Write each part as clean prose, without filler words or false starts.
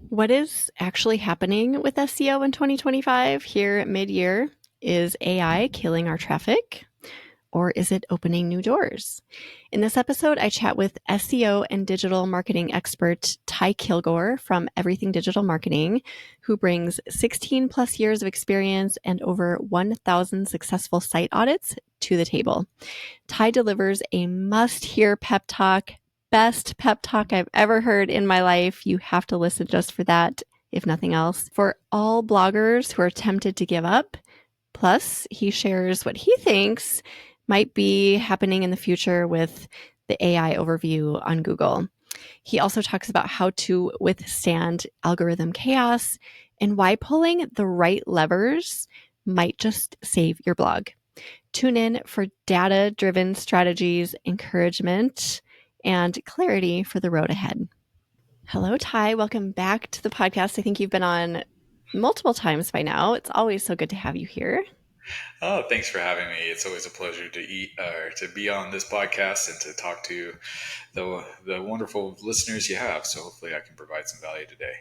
What is actually happening with SEO in 2025 here mid-year? Is AI killing our traffic, or is it opening new doors? In this episode, I chat with SEO and digital marketing expert Ty Kilgore from Everything Digital Marketing, who brings 16 plus years of experience and over 1,000 successful site audits to the table. Ty delivers a must-hear pep talk, best pep talk I've ever heard in my life. You have to listen just for that, if nothing else. For all bloggers who are tempted to give up, plus he shares what he thinks might be happening in the future with the AI overview on Google. He also talks about how to withstand algorithm chaos and why pulling the right levers might just save your blog. Tune in for data-driven strategies, encouragement, and clarity for the road ahead. Hello, Ty. Welcome back to the podcast. I think you've been on multiple times by now. It's always so good to have you here. Oh, thanks for having me. It's always a pleasure to be on this podcast and to talk to the wonderful listeners you have. So hopefully I can provide some value today.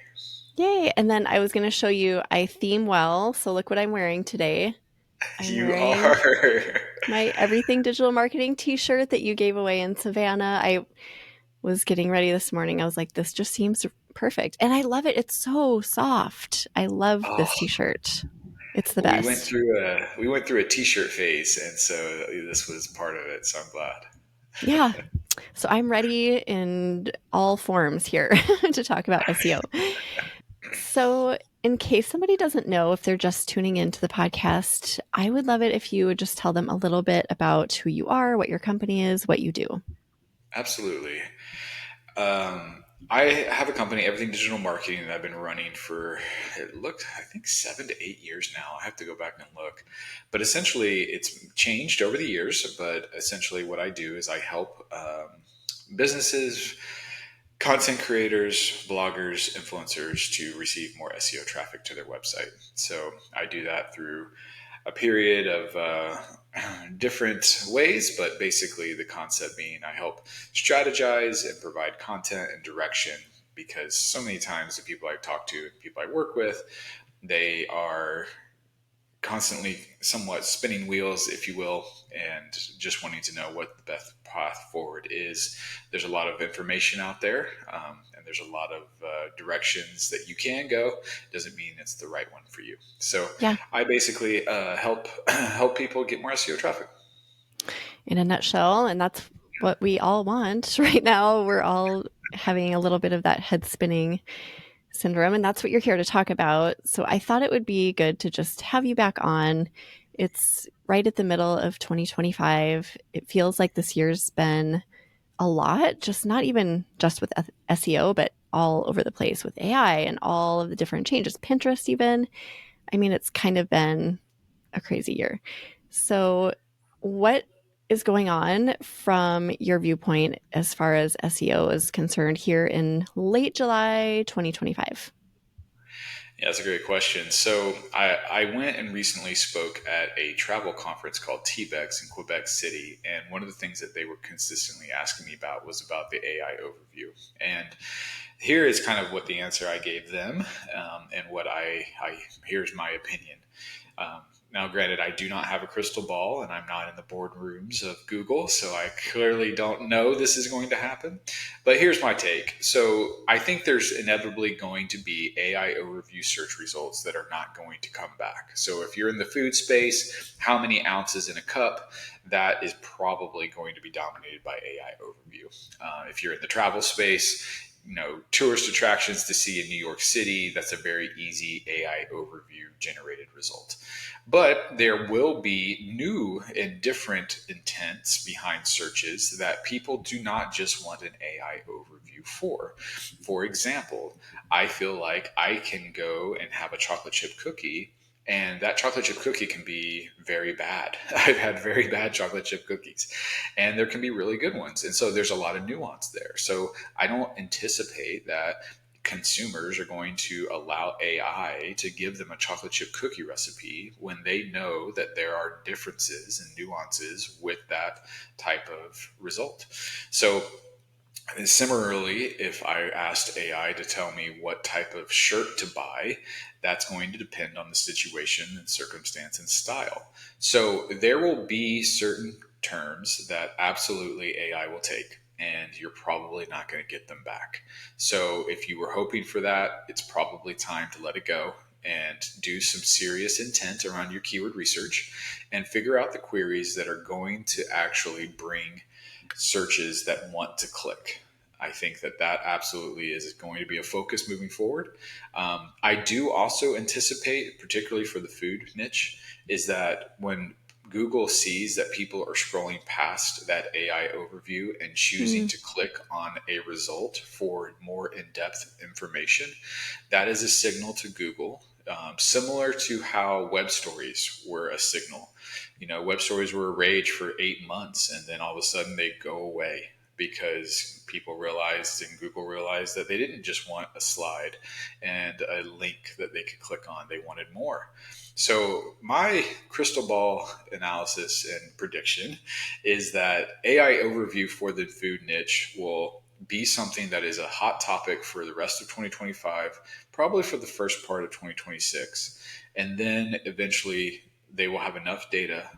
Yay. And then I was going to show you, I theme well. So look what I'm wearing today. I'm You wearing are. my Everything Digital Marketing t-shirt that you gave away in Savannah. I was getting ready this morning. I was like, this just seems perfect. And I love it. It's so soft. I love Oh, this t-shirt. It's the we went best. through a t-shirt phase, and so this was part of it. So I'm glad. Yeah. So I'm ready in all forms here to talk about SEO. So, in case somebody doesn't know, if they're just tuning into the podcast, I would love it if you would just tell them a little bit about who you are, what your company is, what you do. Absolutely. I have a company, Everything Digital Marketing, that I've been running for, I think 7 to 8 years now. I have to go back and look. But essentially, it's changed over the years. But essentially, what I do is I help businesses, content creators, bloggers, influencers to receive more SEO traffic to their website. So I do that through a period of different ways, but basically the concept being I help strategize and provide content and direction because so many times the people I talk to, people I work with, they are constantly somewhat spinning wheels, if you will, and just wanting to know what the best path forward is. There's a lot of information out there, and there's a lot of directions that you can go. Doesn't mean it's the right one for you. So Yeah, I basically help help people get more SEO traffic. in a nutshell. And that's what we all want right now. We're all having a little bit of that head spinning syndrome, and that's what you're here to talk about. So I thought it would be good to just have you back on. It's right at the middle of 2025. It feels like this year's been a lot, just not even just with SEO, but all over the place with AI and all of the different changes, Pinterest even. I mean, it's kind of been a crazy year. So, what is going on from your viewpoint as far as SEO is concerned here in late July 2025? Yeah, that's a great question. So I went and recently spoke at a travel conference called TBEX in Quebec City. And one of the things that they were consistently asking me about was about the AI overview. And here is kind of what the answer I gave them, and what I here's my opinion. Um, Now, granted, I do not have a crystal ball and I'm not in the boardrooms of Google, so I clearly don't know this is going to happen. But here's my take. So I think there's inevitably going to be AI overview search results that are not going to come back. So if you're in the food space, how many ounces in a cup? That is probably going to be dominated by AI overview. If you're in the travel space, tourist attractions to see in New York City, that's a very easy AI overview generated result. But there will be new and different intents behind searches that people do not just want an AI overview for. For example, I feel like I can go and have a chocolate chip cookie, and that chocolate chip cookie can be very bad. I've had very bad chocolate chip cookies, and there can be really good ones. And so there's a lot of nuance there. So I don't anticipate that consumers are going to allow AI to give them a chocolate chip cookie recipe when they know that there are differences and nuances with that type of result. So And similarly, if I asked AI to tell me what type of shirt to buy, that's going to depend on the situation and circumstance and style. So there will be certain terms that absolutely AI will take, and you're probably not going to get them back. So if you were hoping for that, it's probably time to let it go and do some serious intent around your keyword research and figure out the queries that are going to actually bring searches that want to click. I think that that absolutely is going to be a focus moving forward. I do also anticipate, particularly for the food niche, is that when Google sees that people are scrolling past that AI overview and choosing Mm. to click on a result for more in depth information, that is a signal to Google, similar to how web stories were a signal. Web stories were a rage for 8 months, and then all of a sudden they go away because people realized and Google realized that they didn't just want a slide and a link that they could click on. They wanted more. So my crystal ball analysis and prediction is that AI overview for the food niche will be something that is a hot topic for the rest of 2025, probably for the first part of 2026. And then eventually they will have enough data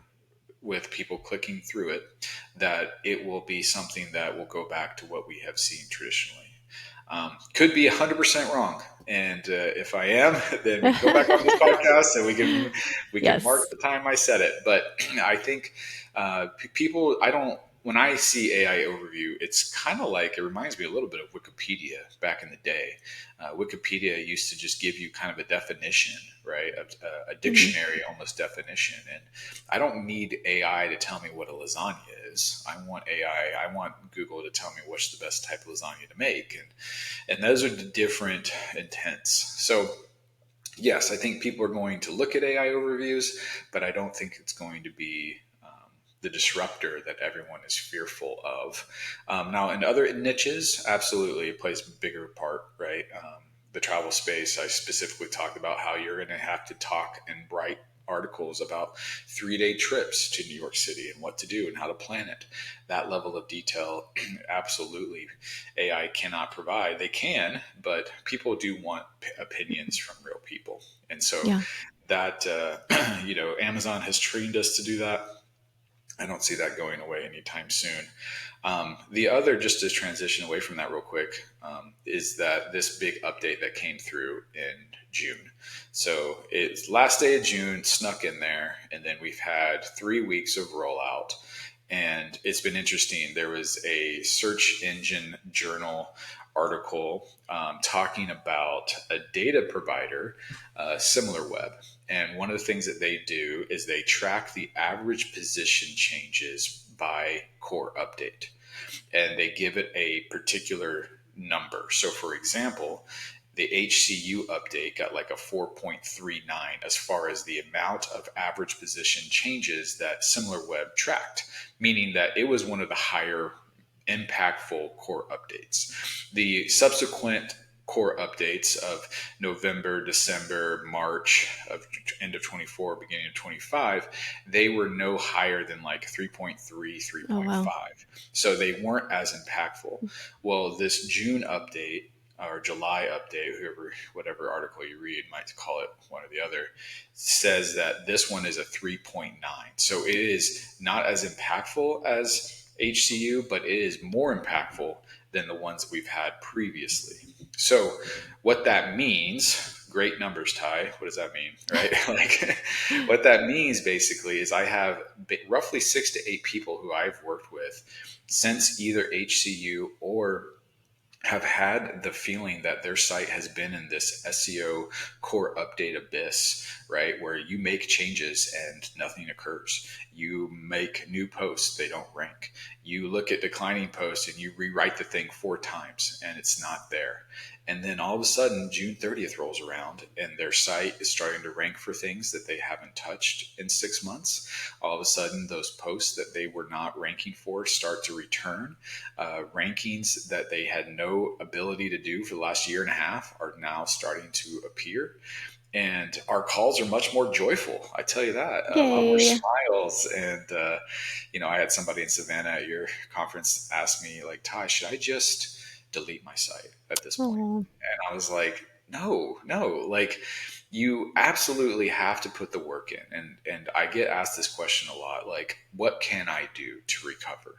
with people clicking through it that it will be something that will go back to what we have seen traditionally. Could be 100% wrong, and if I am, then we can go back on this podcast and we can Yes. mark the time I said it. But I think people, I don't. When I see AI overview, it's kind of like it reminds me a little bit of Wikipedia back in the day. Wikipedia used to just give you kind of a definition, right? A Mhm. dictionary almost definition, and I don't need AI to tell me what a lasagna is. I want AI. I want Google to tell me what's the best type of lasagna to make, and those are the different intents. So yes, I think people are going to look at AI overviews, but I don't think it's going to be the disruptor that everyone is fearful of. Now, in other niches, absolutely, it plays a bigger part, right? The travel space, I specifically talked about how you're going to have to talk and write articles about 3-day trips to New York City and what to do and how to plan it. That level of detail, absolutely, AI cannot provide. They can, but people do want opinions from real people. And so Yeah. that, Amazon has trained us to do that. I don't see that going away anytime soon. The other, just to transition away from that real quick, is that this big update that came through in June. So it's last day of June, snuck in there, and then we've had 3 weeks of rollout. And it's been interesting. There was a search engine journal article talking about a data provider, SimilarWeb. And one of the things that they do is they track the average position changes by core update, and they give it a particular number. So, for example, the HCU update got like a 4.39 as far as the amount of average position changes that SimilarWeb tracked, meaning that it was one of the higher impactful core updates. The subsequent core updates of November, December, March of end of 24, beginning of 25, they were no higher than like 3.3, Oh, wow. 3.5. So they weren't as impactful. Well, this June update or July update, whatever article you read might call it one or the other, says that this one is a 3.9. So it is not as impactful as HCU, but it is more impactful than the ones that we've had previously. So what that means, great numbers, Ty. What does that mean, right? Like what that means basically is I have roughly 6 to 8 people who I've worked with since either HCU or have had the feeling that their site has been in this SEO core update abyss, right? Where you make changes and nothing occurs. You make new posts, they don't rank. You look at declining posts and you rewrite the thing 4 times and it's not there. And then all of a sudden, June 30th rolls around and their site is starting to rank for things that they haven't touched in 6 months. All of a sudden, those posts that they were not ranking for start to return. Rankings that they had no ability to do for the last year and a half are now starting to appear. And our calls are much more joyful. I tell you that, a lot more Yay. smiles. And, I had somebody in Savannah at your conference ask me, like, Ty, should I just delete my site at this point? Oh. And I was like, no, no, like, you absolutely have to put the work in. And I get asked this question a lot, like, what can I do to recover?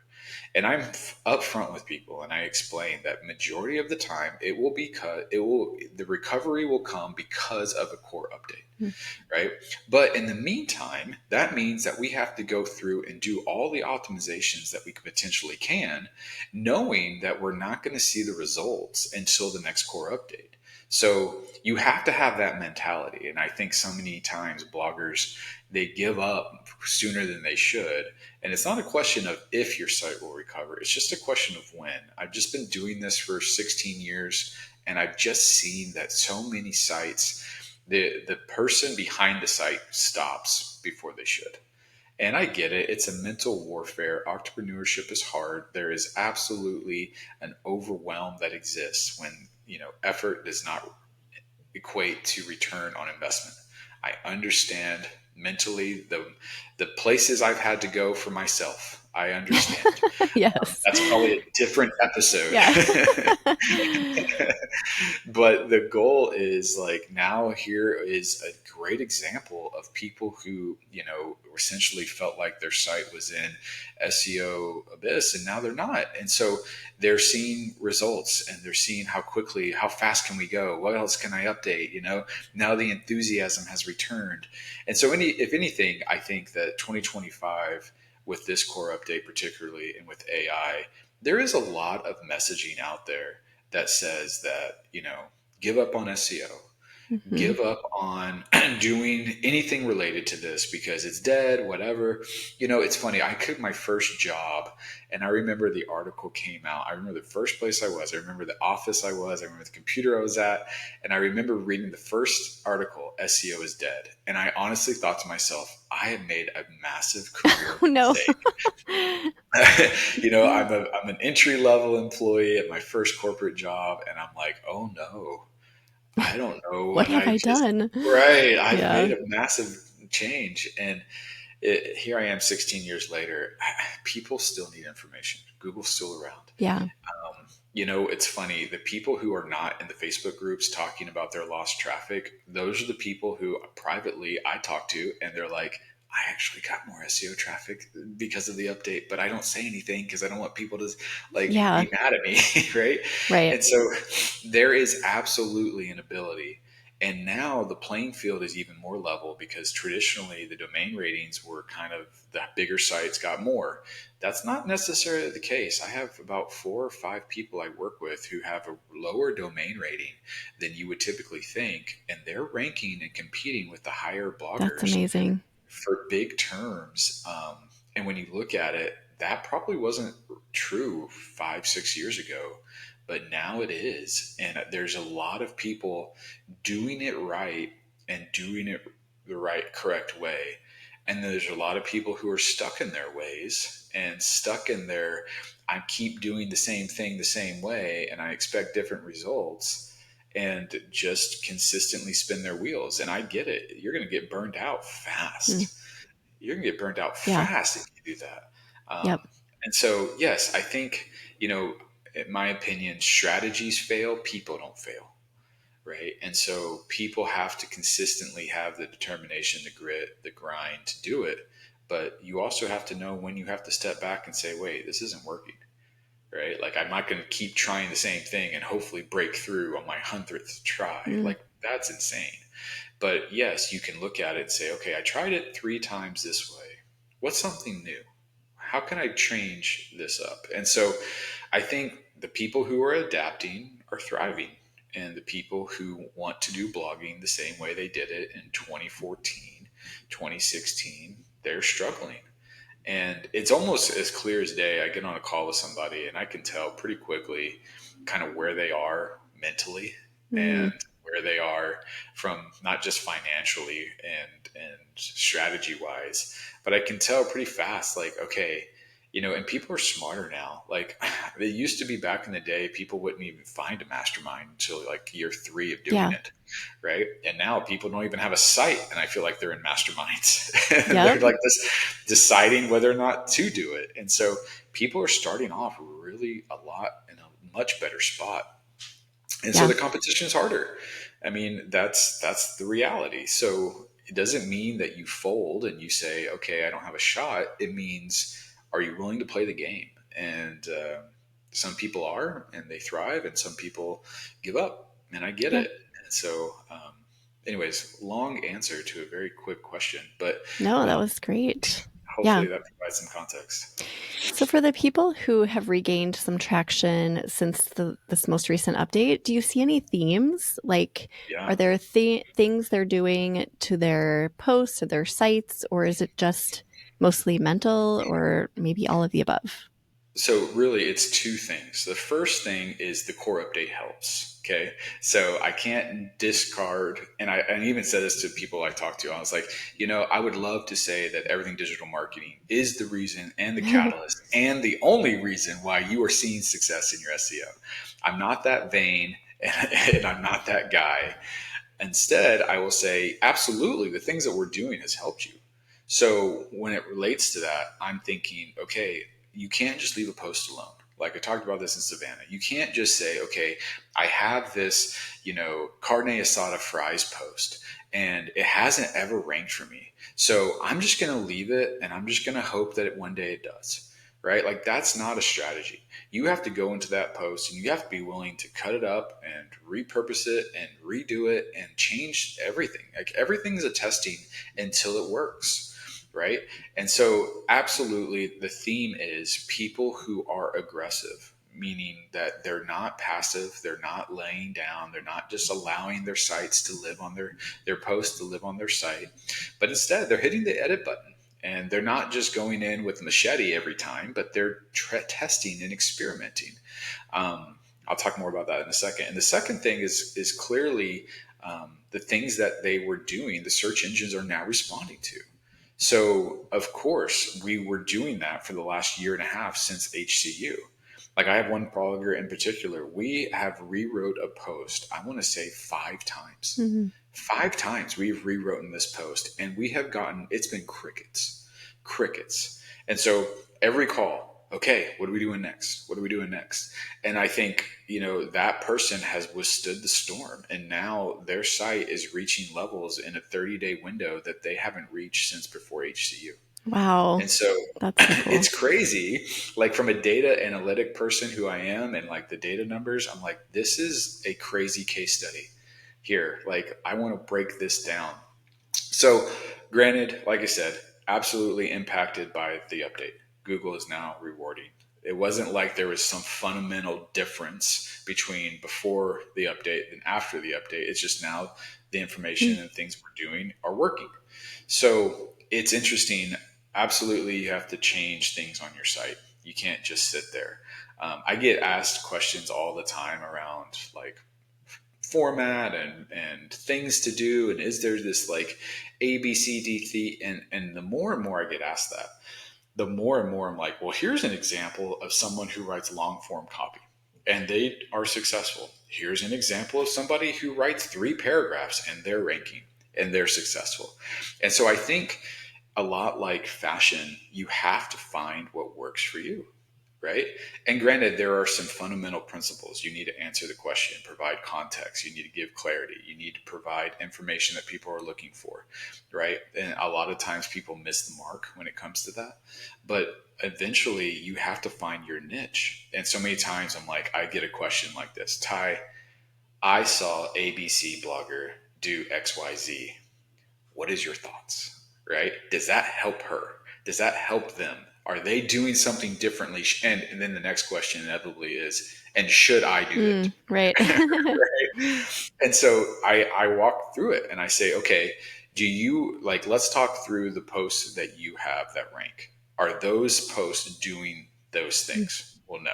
And I'm upfront with people, and I explain that majority of the time the recovery will come because of a core update, Mm. right? But in the meantime, that means that we have to go through and do all the optimizations that we potentially can, knowing that we're not going to see the results until the next core update. So you have to have that mentality. And I think so many times bloggers, they give up sooner than they should. And it's not a question of if your site will recover. It's just a question of when. I've just been doing this for 16 years, and I've just seen that so many sites, the person behind the site stops before they should. And I get it. It's a mental warfare. Entrepreneurship is hard. There is absolutely an overwhelm that exists when, effort does not equate to return on investment. I understand mentally the places I've had to go for myself. I understand. Yes. That's probably a different episode. Yeah. But the goal is like, now here is a great example of people who, essentially felt like their site was in SEO abyss, and now they're not. And so they're seeing results, and they're seeing how fast can we go? What else can I update? Now the enthusiasm has returned. And so if anything, I think that 2025, with this core update particularly, and with AI, there is a lot of messaging out there that says that, give up on SEO, Hmm. give up on doing anything related to this because it's dead, whatever. It's funny. I quit my first job, and I remember the article came out. I remember the first place I was. I remember the office I was. I remember the computer I was at. And I remember reading the first article, SEO is dead. And I honestly thought to myself, I have made a massive career Oh no. mistake. I'm an entry level employee at my first corporate job, and I'm like, oh no, I don't know What what have I I just, done? right. I've Yeah. made a massive change. And here I am 16 years later. People still need information. Google's still around. Yeah. It's funny. The people who are not in the Facebook groups talking about their lost traffic, those are the people who privately I talk to, and they're like, I actually got more SEO traffic because of the update, but I don't say anything because I don't want people to Yeah. be mad at me, right? Right. And so there is absolutely an ability. And now the playing field is even more level, because traditionally the domain ratings were kind of, the bigger sites got more. That's not necessarily the case. I have about 4 or 5 people I work with who have a lower domain rating than you would typically think, and they're ranking and competing with the higher That's bloggers amazing. for big terms. And when you look at it, that probably wasn't true 5, 6 years ago, but now it is. And there's a lot of people doing it right and doing it the right, correct way. And there's a lot of people who are stuck in their ways and stuck in their, I keep doing the same thing the same way and I expect different results, and just consistently spin their wheels. And I get it. You're going to get burned out Mm. fast. You're going to get burned out Yeah. fast if you do that. Yep. And so, yes, I think, in my opinion, strategies fail, people don't fail. Right. And so people have to consistently have the determination, the grit, the grind to do it. But you also have to know when you have to step back and say, wait, this isn't working. Right. Like, I'm not going to keep trying the same thing and hopefully break through on my 100th try. Mm. Like, that's insane. But yes, you can look at it and say, okay, I tried it 3 times this way. What's something new? How can I change this up? And so I think the people who are adapting are thriving, and the people who want to do blogging the same way they did it in 2014, 2016, they're struggling. And it's almost as clear as day. I get on a call with somebody and I can tell pretty quickly kind of where they are mentally, Mm. and where they are from, not just financially and strategy wise, but I can tell pretty fast, like, okay, and people are smarter now. Like, it used to be back in the day, people wouldn't even find a mastermind until like year 3 of doing Yeah. it. right? And now people don't even have a site, and I feel like they're in masterminds. And they're Yep. like this, deciding whether or not to do it. And so people are starting off really a lot in a much better spot, and so Yeah. the competition is harder. I mean, that's the reality. So it doesn't mean that you fold and you say, okay, I don't have a shot. It means, are you willing to play the game? And some people are, and they thrive, and some people give up, and I get Yeah. it. And so anyways, long answer to a very quick question, but No, that um, was great. Yeah. hopefully that provides some context. So for the people who have regained some traction since this most recent update, do you see any themes? Like, Yeah. are there things they're doing to their posts or their sites, or is it just mostly mental, or maybe all of the above? So really, it's two things. The first thing is the core update helps. Okay, so I can't discard, and I even said this to people I talked to. I was like, I would love to say that everything digital marketing is the reason and the catalyst and the only reason why you are seeing success in your SEO. I'm not that vain, and I'm not that guy. Instead, I will say, absolutely, the things that we're doing has helped you. So when it relates to that, I'm thinking, okay, you can't just leave a post alone. Like I talked about this in Savannah. You can't just say, okay, I have this, carne asada fries post and it hasn't ever ranked for me. So I'm just going to leave it and I'm just going to hope that one day it does. Right? Like that's not a strategy. You have to go into that post and you have to be willing to cut it up and repurpose it and redo it and change everything. Like everything's a testing until it works. Right. And so, absolutely, the theme is people who are aggressive, meaning that they're not passive, they're not laying down, they're not just allowing their sites to live on their posts to live on their site, but instead they're hitting the edit button. And they're not just going in with machete every time, but they're testing and experimenting. I'll talk more about that in a second. And the second thing is clearly the things that they were doing, the search engines are now responding to. So, of course, we were doing that for the last year and a half since HCU. Like I have one blogger in particular, we have rewrote a post, I want to say 5 times. Mhm. 5 times we've rewritten this post and we have gotten, it's been crickets. And so every call, okay, what are we doing next? What are we doing next? And I think, that person has withstood the storm and now their site is reaching levels in a 30-day window that they haven't reached since before HCU. Wow. And so That's so cool. it's crazy. Like from a data analytic person who I am and like the data numbers, I'm like, this is a crazy case study here. Like I want to break this down. So granted, like I said, absolutely impacted by the update. Google is now rewarding. It wasn't like there was some fundamental difference between before the update and after the update. It's just now the information and things we're doing are working. So it's interesting. Absolutely, you have to change things on your site. You can't just sit there. I get asked questions all the time around like format and things to do, and is there this like ABCD and the more and more I get asked that, the more and more I'm like, well, here's an example of someone who writes long form copy and they are successful. Here's an example of somebody who writes 3 paragraphs and they're ranking and they're successful. And so I think a lot like fashion, you have to find what works for you, right? And granted, there are some fundamental principles. You need to answer the question, provide context, you need to give clarity, you need to provide information that people are looking for, right? And a lot of times people miss the mark when it comes to that. But eventually you have to find your niche. And so many times I'm like, I get a question like this: Ty, I saw ABC blogger do XYZ. What is your thoughts? Right? Does that help her? Does that help them? Are they doing something differently? And then the next question inevitably is, and should I do it? Right. Right? And so I walk through it and I say, okay, do you like, let's talk through the posts that you have that rank. Are those posts doing those things? Well, no.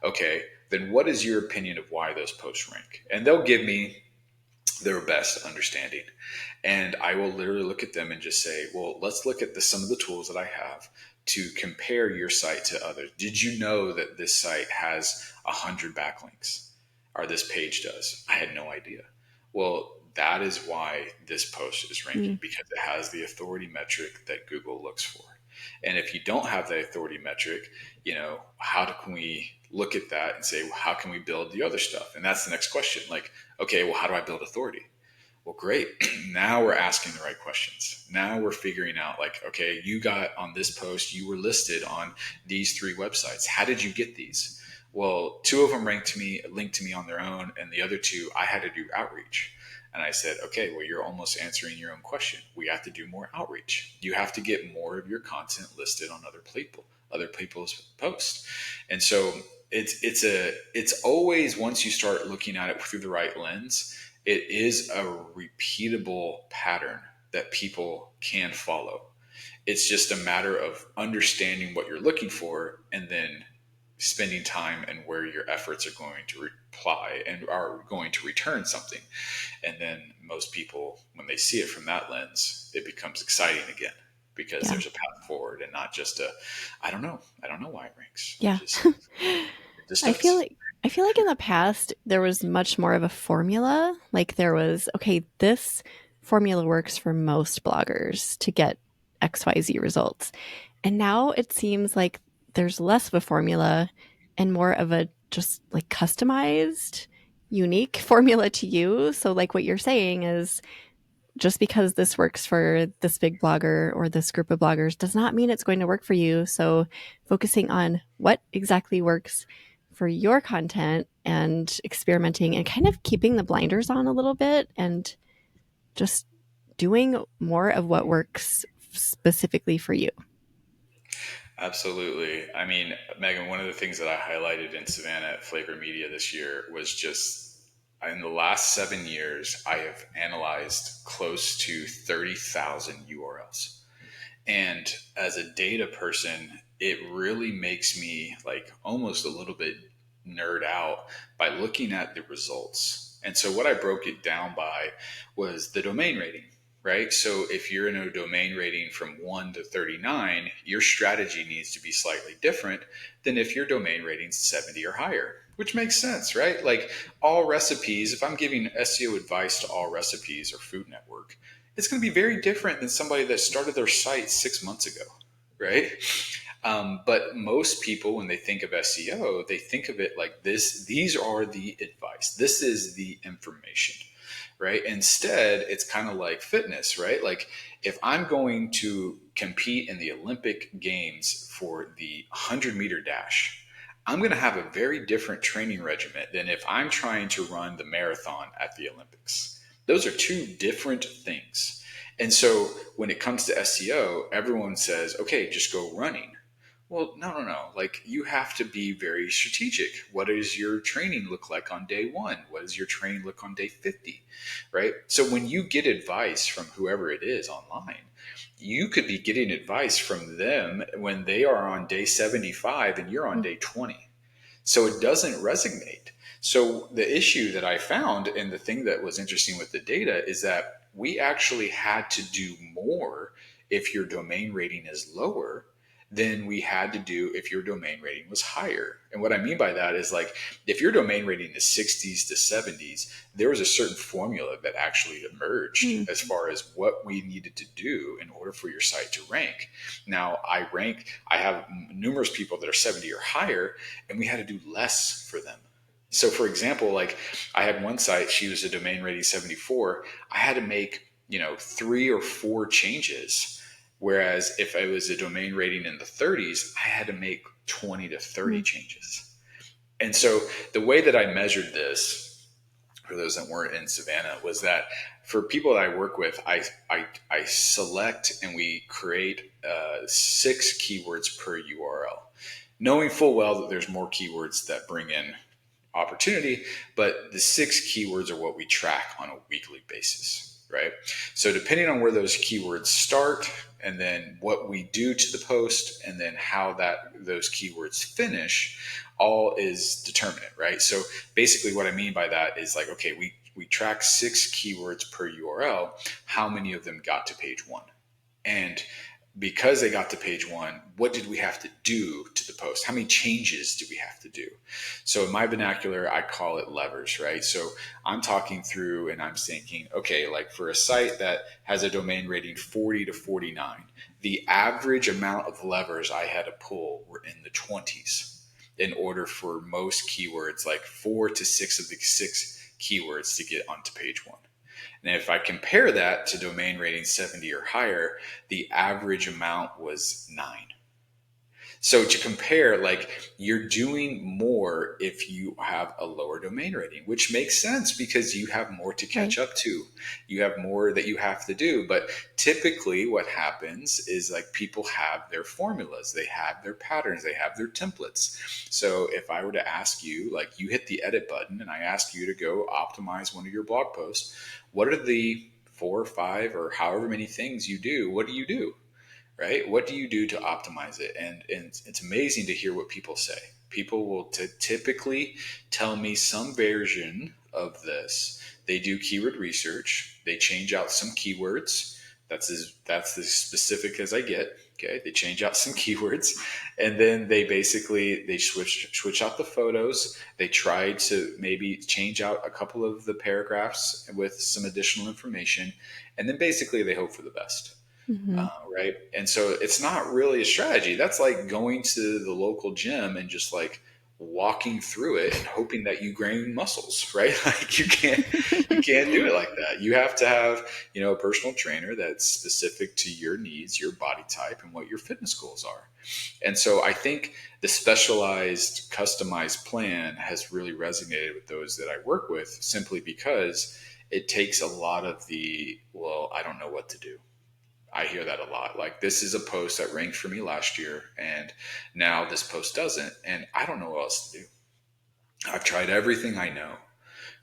Okay, then what is your opinion of why those posts rank? And they'll give me their best understanding. And I will literally look at them and just say, well, let's look at some of the tools that I have to compare your site to others. Did you know that this site has 100 backlinks, or this page does? I had no idea. Well, that is why this post is ranking, Mm. because it has the authority metric that Google looks for. And if you don't have the authority metric, how can we look at that and say, well, how can we build the other stuff? And that's the next question. Like, okay, well, how do I build authority? Well, great. Now we're asking the right questions. Now we're figuring out, like, okay, you got on this post, you were listed on these 3 websites. How did you get these? Well, 2 of them linked to me on their own, and the other 2, I had to do outreach. And I said, okay, well, you're almost answering your own question. We have to do more outreach. You have to get more of your content listed on other people's posts. And so it's always, once you start looking at it through the right lens, it is a repeatable pattern that people can follow. It's just a matter of understanding what you're looking for and then spending time and where your efforts are going to reply and are going to return something. And then most people, when they see it from that lens, it becomes exciting again because Yeah. there's a path forward and not just I don't know. I don't know why it ranks. Yeah. It just I feel does. like I feel like in the past there was much more of a formula. Like there was, okay, this formula works for most bloggers to get XYZ results. And now it seems like there's less of a formula and more of a just like customized, unique formula to you. So like what you're saying is just because this works for this big blogger or this group of bloggers does not mean it's going to work for you. So focusing on what exactly works for your content and experimenting and kind of keeping the blinders on a little bit and just doing more of what works specifically for you. Absolutely. I mean, Megan, one of the things that I highlighted in Savannah at Flavor Media this year was just in the last 7 years, I have analyzed close to 30,000 URLs. And as a data person, it really makes me like almost a little bit nerd out by looking at the results. And so what I broke it down by was the domain rating, right? So if you're in a domain rating from 1 to 39, your strategy needs to be slightly different than if your domain rating's 70 or higher, which makes sense, right? Like all recipes, if I'm giving SEO advice to All Recipes or Food Network, it's going to be very different than somebody that started their site 6 months ago, right? But most people, when they think of SEO, they think of it like this. These are the advice. This is the information, right? Instead, it's kind of like fitness, right? Like if I'm going to compete in the Olympic Games for the 100-meter dash, I'm going to have a very different training regimen than if I'm trying to run the marathon at the Olympics. Those are 2 different things. And so when it comes to SEO, everyone says, okay, just go running. Well, no. Like you have to be very strategic. What does your training look like on day 1? What does your training look on day 50? Right? So when you get advice from whoever it is online, you could be getting advice from them when they are on day 75 and you're on day 20. So it doesn't resonate. So the issue that I found, and the thing that was interesting with the data, is that we actually had to do more if your domain rating is lower than we had to do if your domain rating was higher. And what I mean by that is like if your domain rating is 60s to 70s, there was a certain formula that actually emerged as far as what we needed to do in order for your site to rank. Now I have numerous people that are 70 or higher, and we had to do less for them. So for example, like I had one site, she was a domain rating 74. I had to make, 3 or 4 changes. Whereas if I was a domain rating in the 30s, I had to make 20 to 30 changes. And so the way that I measured this, for those that weren't in Savannah, was that for people that I work with, I select and we create 6 keywords per URL, knowing full well that there's more keywords that bring in opportunity, but the 6 keywords are what we track on a weekly basis, right? So depending on where those keywords start and then what we do to the post and then how those keywords finish, all is determinate, right? So basically what I mean by that is like, okay, we track 6 keywords per URL. How many of them got to page 1? And because they got to page one, what did we have to do to the post? How many changes do we have to do? So in my vernacular, I call it levers, right? So I'm talking through and I'm thinking, okay, like for a site that has a domain rating 40 to 49, the average amount of levers I had to pull were in the 20s in order for most keywords, like 4 to 6 of the 6 keywords to get onto page one. And if I compare that to domain rating 70 or higher, the average amount was 9. So to compare, like you're doing more if you have a lower domain rating, which makes sense because you have more to catch Right. up to. You have more that you have to do. But typically what happens is like people have their formulas, they have their patterns, they have their templates. So if I were to ask you, like you hit the edit button and I ask you to go optimize one of your blog posts, what are the 4 or 5 or however many things you do? What do you do? Right? What do you do to optimize it? And it's amazing to hear what people say. People will typically tell me some version of this. They do keyword research. They change out some keywords. That's as specific as I get. Okay, they change out some keywords, and then they switch out the photos. They try to maybe change out a couple of the paragraphs with some additional information, and then basically they hope for the best. Mm-hmm. Right. And so it's not really a strategy. That's like going to the local gym and just like walking through it and hoping that you gain muscles, right? Like you can't do it like that. You have to have, a personal trainer that's specific to your needs, your body type, and what your fitness goals are. And so I think the specialized, customized plan has really resonated with those that I work with simply because it takes a lot of well, I don't know what to do. I hear that a lot. Like, this is a post that ranked for me last year, and now this post doesn't, and I don't know what else to do. I've tried everything I know,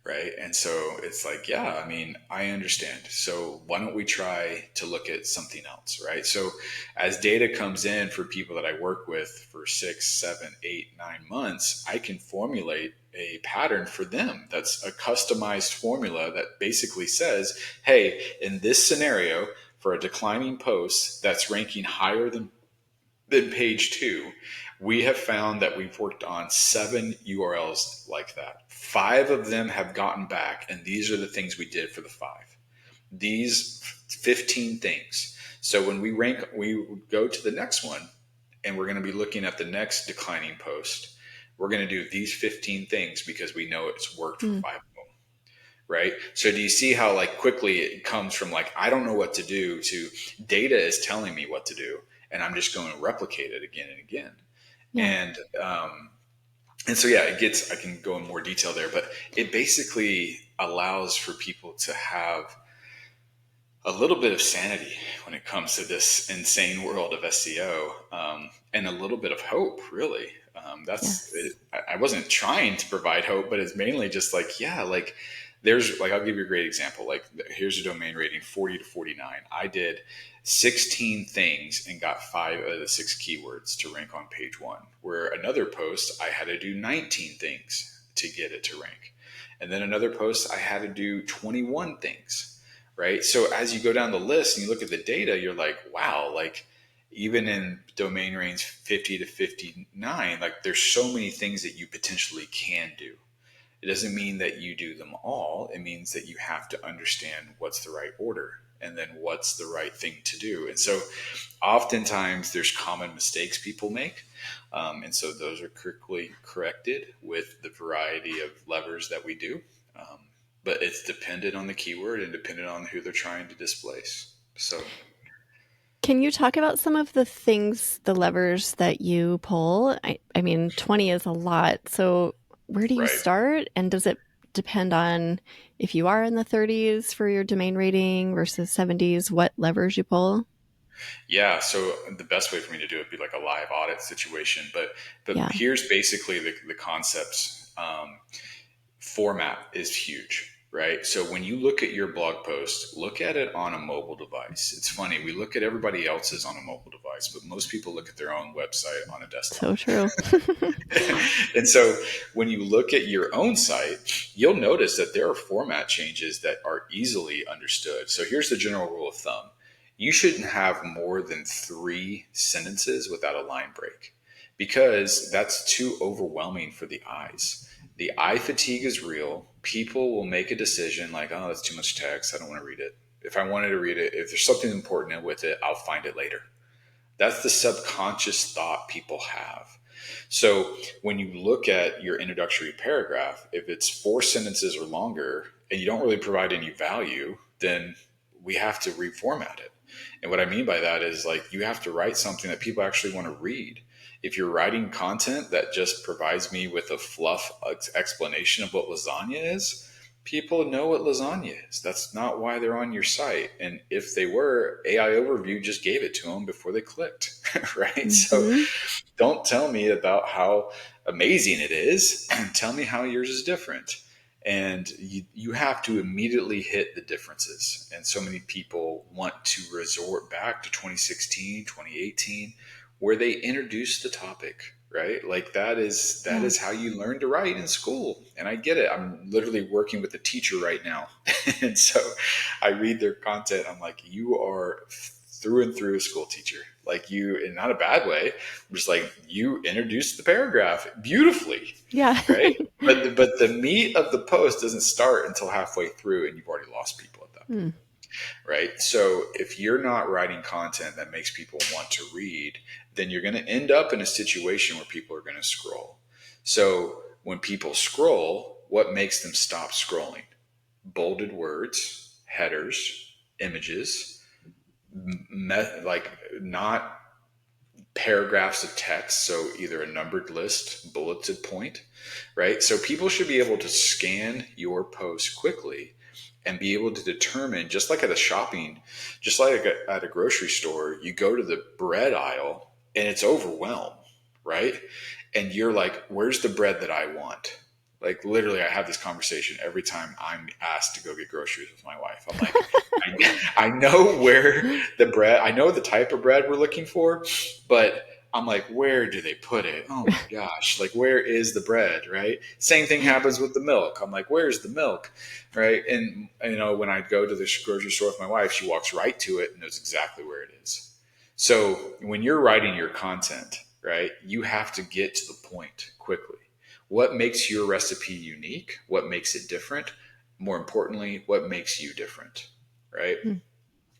right? And so it's like, yeah, I mean, I understand. So why don't we try to look at something else, right? So as data comes in for people that I work with for 6, 7, 8, 9 months, I can formulate a pattern for them that's a customized formula that basically says, hey, in this scenario, for a declining post that's ranking higher than page two, we have found that we've worked on 7 URLs like that. 5 of them have gotten back, and these are the things we did for the 5. These 15 things. So when we go to the next one, and we're going to be looking at the next declining post. We're going to do these 15 things because we know it's worked for 5 of them. Right. So do you see how like quickly it comes from like, I don't know what to do to data is telling me what to do. And I'm just going to replicate it again and again. Yeah. And, and so, yeah, I can go in more detail there, but it basically allows for people to have a little bit of sanity when it comes to this insane world of SEO, and a little bit of hope, really. That's it. Yes. I wasn't trying to provide hope, but it's mainly just like, yeah, like there's like, I'll give you a great example. Like, here's a domain rating 40 to 49. I did 16 things and got 5 of the 6 keywords to rank on page one, where another post I had to do 19 things to get it to rank. And then another post I had to do 21 things. Right. So as you go down the list and you look at the data, you're like, wow, like even in domain range 50 to 59, like there's so many things that you potentially can do. It doesn't mean that you do them all. It means that you have to understand what's the right order and then what's the right thing to do. And so oftentimes there's common mistakes people make. And so those are quickly corrected with the variety of levers that we do. But it's dependent on the keyword and dependent on who they're trying to displace. So, Can you talk about some of the things, the levers that you pull? I mean, 20 is a lot. So where do you right. start? And does it depend on if you are in the 30s for your domain rating versus 70s, what levers you pull? Yeah. So the best way for me to do it would be like a live audit situation. But Yeah, here's basically the concepts. Format is huge, right? So when you look at your blog post, look at it on a mobile device. It's funny, we look at everybody else's on a mobile device, but most people look at their own website on a so desktop. true. And so when you look at your own site, you'll notice that there are format changes that are easily understood. So here's the general rule of thumb. you shouldn't have more than 3 sentences without a line break, because that's too overwhelming for the eyes. The eye fatigue is real. People will make a decision like, oh, that's too much text. I don't want to read it. If I wanted to read it, if there's something important with it, I'll find it later. That's the subconscious thought people have. So when you look at your introductory paragraph, if it's 4 sentences or longer and you don't really provide any value, then we have to reformat it. And what I mean by that is, like, you have to write something that people actually want to read. If you're writing content that just provides me with a fluff explanation of what lasagna is, people know what lasagna is. That's not why they're on your site. And if they were, AI overview just gave it to them before they clicked, right? So Mm-hmm. don't tell me about how amazing it is. Tell me how yours is different. And you have to immediately hit the differences. And so many people want to resort back to 2016, 2018, where they introduced the topic, right? Like that Yeah. is how you learn to write in school. And I get it. I'm literally working with a teacher right now. And so I read their content. I'm like, you are through and through a school teacher. Like, you, in not a bad way, just like, you introduced the paragraph beautifully, Yeah. right? But the meat of the post doesn't start until halfway through, and you've already lost people at that point, Hmm. right? So if you're not writing content that makes people want to read, then you're going to end up in a situation where people are going to scroll. So when people scroll, what makes them stop scrolling? Bolded words, headers, images, like, not paragraphs of text. So either a numbered list, bulleted point, right? So people should be able to scan your post quickly and be able to determine, just like at a shopping, just like at a grocery store, you go to the bread aisle and it's overwhelmed, right? And you're like, where's the bread that I want? Like, literally, I have this conversation every time I'm asked to go get groceries with my wife. I'm like, I know where the bread, I know the type of bread we're looking for, but I'm like, where do they put it? Oh my gosh, like, where is the bread, right? Same thing happens with the milk. I'm like, where's the milk, right? And, when I go to the grocery store with my wife, she walks right to it and knows exactly where it is. So when you're writing your content, right, you have to get to the point quickly. What makes your recipe unique? What makes it different? More importantly, what makes you different, right? Hmm.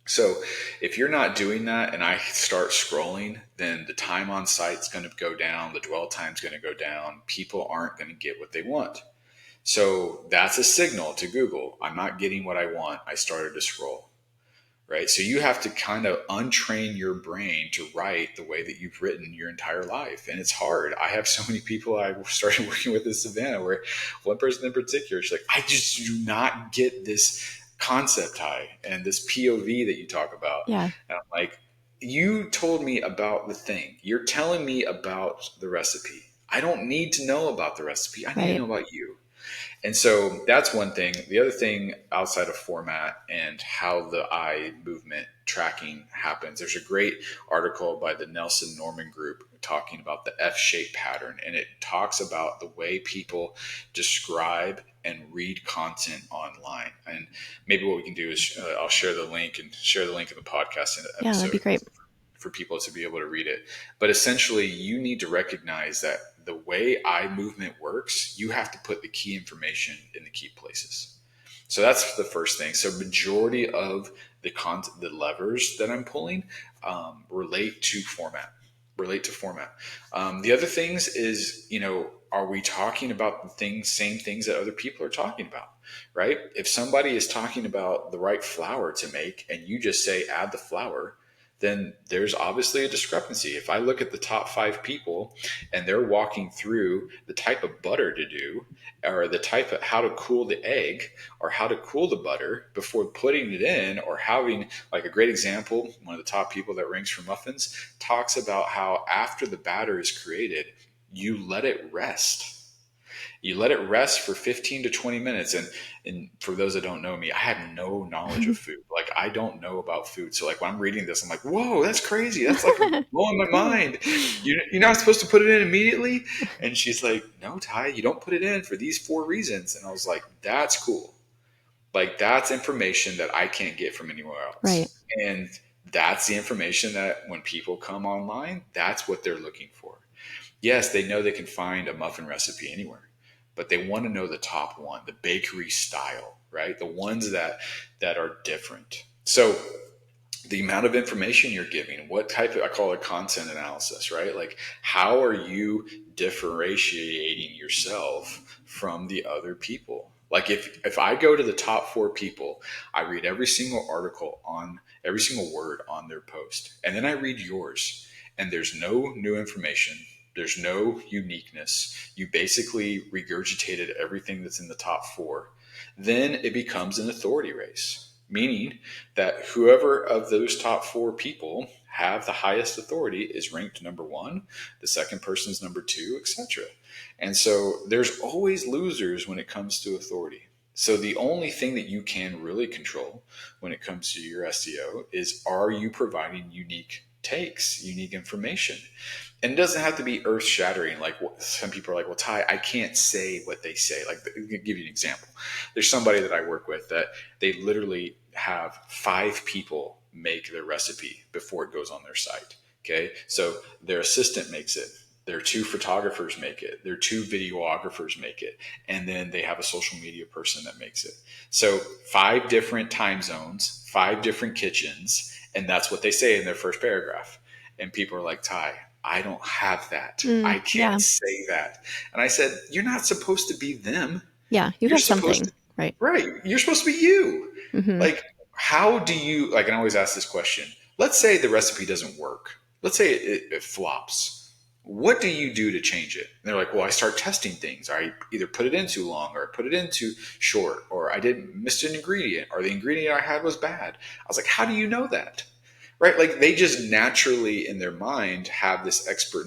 So if you're not doing that and I start scrolling, then the time on site's going to go down, the dwell time's going to go down, people aren't going to get what they want. So that's a signal to Google. I'm not getting what I want. I started to scroll, right? So you have to kind of untrain your brain to write the way that you've written your entire life. And it's hard. I have so many people I started working with in Savannah, where one person in particular, she's like, I just do not get this concept high and this POV that you talk about. Yeah. And I'm like, you told me about the thing. You're telling me about the recipe. I don't need to know about the recipe. I need to Right. know about you. And so that's one thing. The other thing, outside of format and how the eye movement tracking happens, there's a great article by the Nelson Norman Group talking about the F shape pattern. And it talks about the way people describe and read content online. And maybe what we can do is, I'll share the link in the podcast in the Yeah, that'd be episode great. for people to be able to read it. But essentially, you need to recognize that the way eye movement works, you have to put the key information in the key places. So that's the first thing. So majority of the levers that I'm pulling relate to format. The other things is, are we talking about same things that other people are talking about, right? If somebody is talking about the right flour to make and you just say add the flour, then there's obviously a discrepancy. If I look at the top 5 people and they're walking through the type of butter to do, or the type of how to cool the egg, or how to cool the butter before putting it in, or having, like, a great example, one of the top people that ranks for muffins talks about how after the batter is created, you let it rest. You let it rest for 15 to 20 minutes. And for those that don't know me, I have no knowledge of food. Like, I don't know about food. So, like, when I'm reading this, I'm like, whoa, that's crazy. That's like blowing my Cool. mind. You're not supposed to put it in immediately. And she's like, no, Ty, you don't put it in for these 4 reasons. And I was like, that's cool. Like, that's information that I can't get from anywhere Right. else. And That's the information that when people come online, that's what they're looking for. Yes, they know they can find a muffin recipe anywhere, but they want to know the top one, the bakery style, right? The ones that are different. So the amount of information you're giving, what type of, I call it content analysis, right? Like, how are you differentiating yourself from the other people? Like, if I go to the top four people, I read every single article on every single word on their post, and then I read yours, and there's no new information. There's no uniqueness. You basically regurgitated everything that's in the top four. Then it becomes an authority race, meaning that whoever of those top four people have the highest authority is ranked number one, the second person is number two, etc. And so there's always losers when it comes to authority. So the only thing that you can really control when it comes to your SEO is, are you providing unique takes, unique information? And it doesn't have to be earth shattering. Like, some people are like, well, Ty, I can't say what they say. Like, I'll give you an example. There's somebody that I work with that they literally have 5 people make their recipe before it goes on their site. Okay. So their assistant makes it. Their 2 photographers make it. Their 2 videographers make it. And then they have a social media person that makes it. So 5 different time zones, 5 different kitchens. And that's what they say in their first paragraph. And people are like, Ty, I don't have that. I can't Yeah. say that. And I said, you're not supposed to be them. Yeah. You You're have supposed something, to, right? right. You're supposed to be you. Mm-hmm. Like, how do you, like, I always ask this question. Let's say the recipe doesn't work. Let's say it flops. What do you do to change it? And they're like, well, I start testing things. I either put it in too long, or I put it in too short, or I didn't miss an ingredient, or the ingredient I had was bad. I was like, how do you know that? Right? Like, they just naturally in their mind have this expert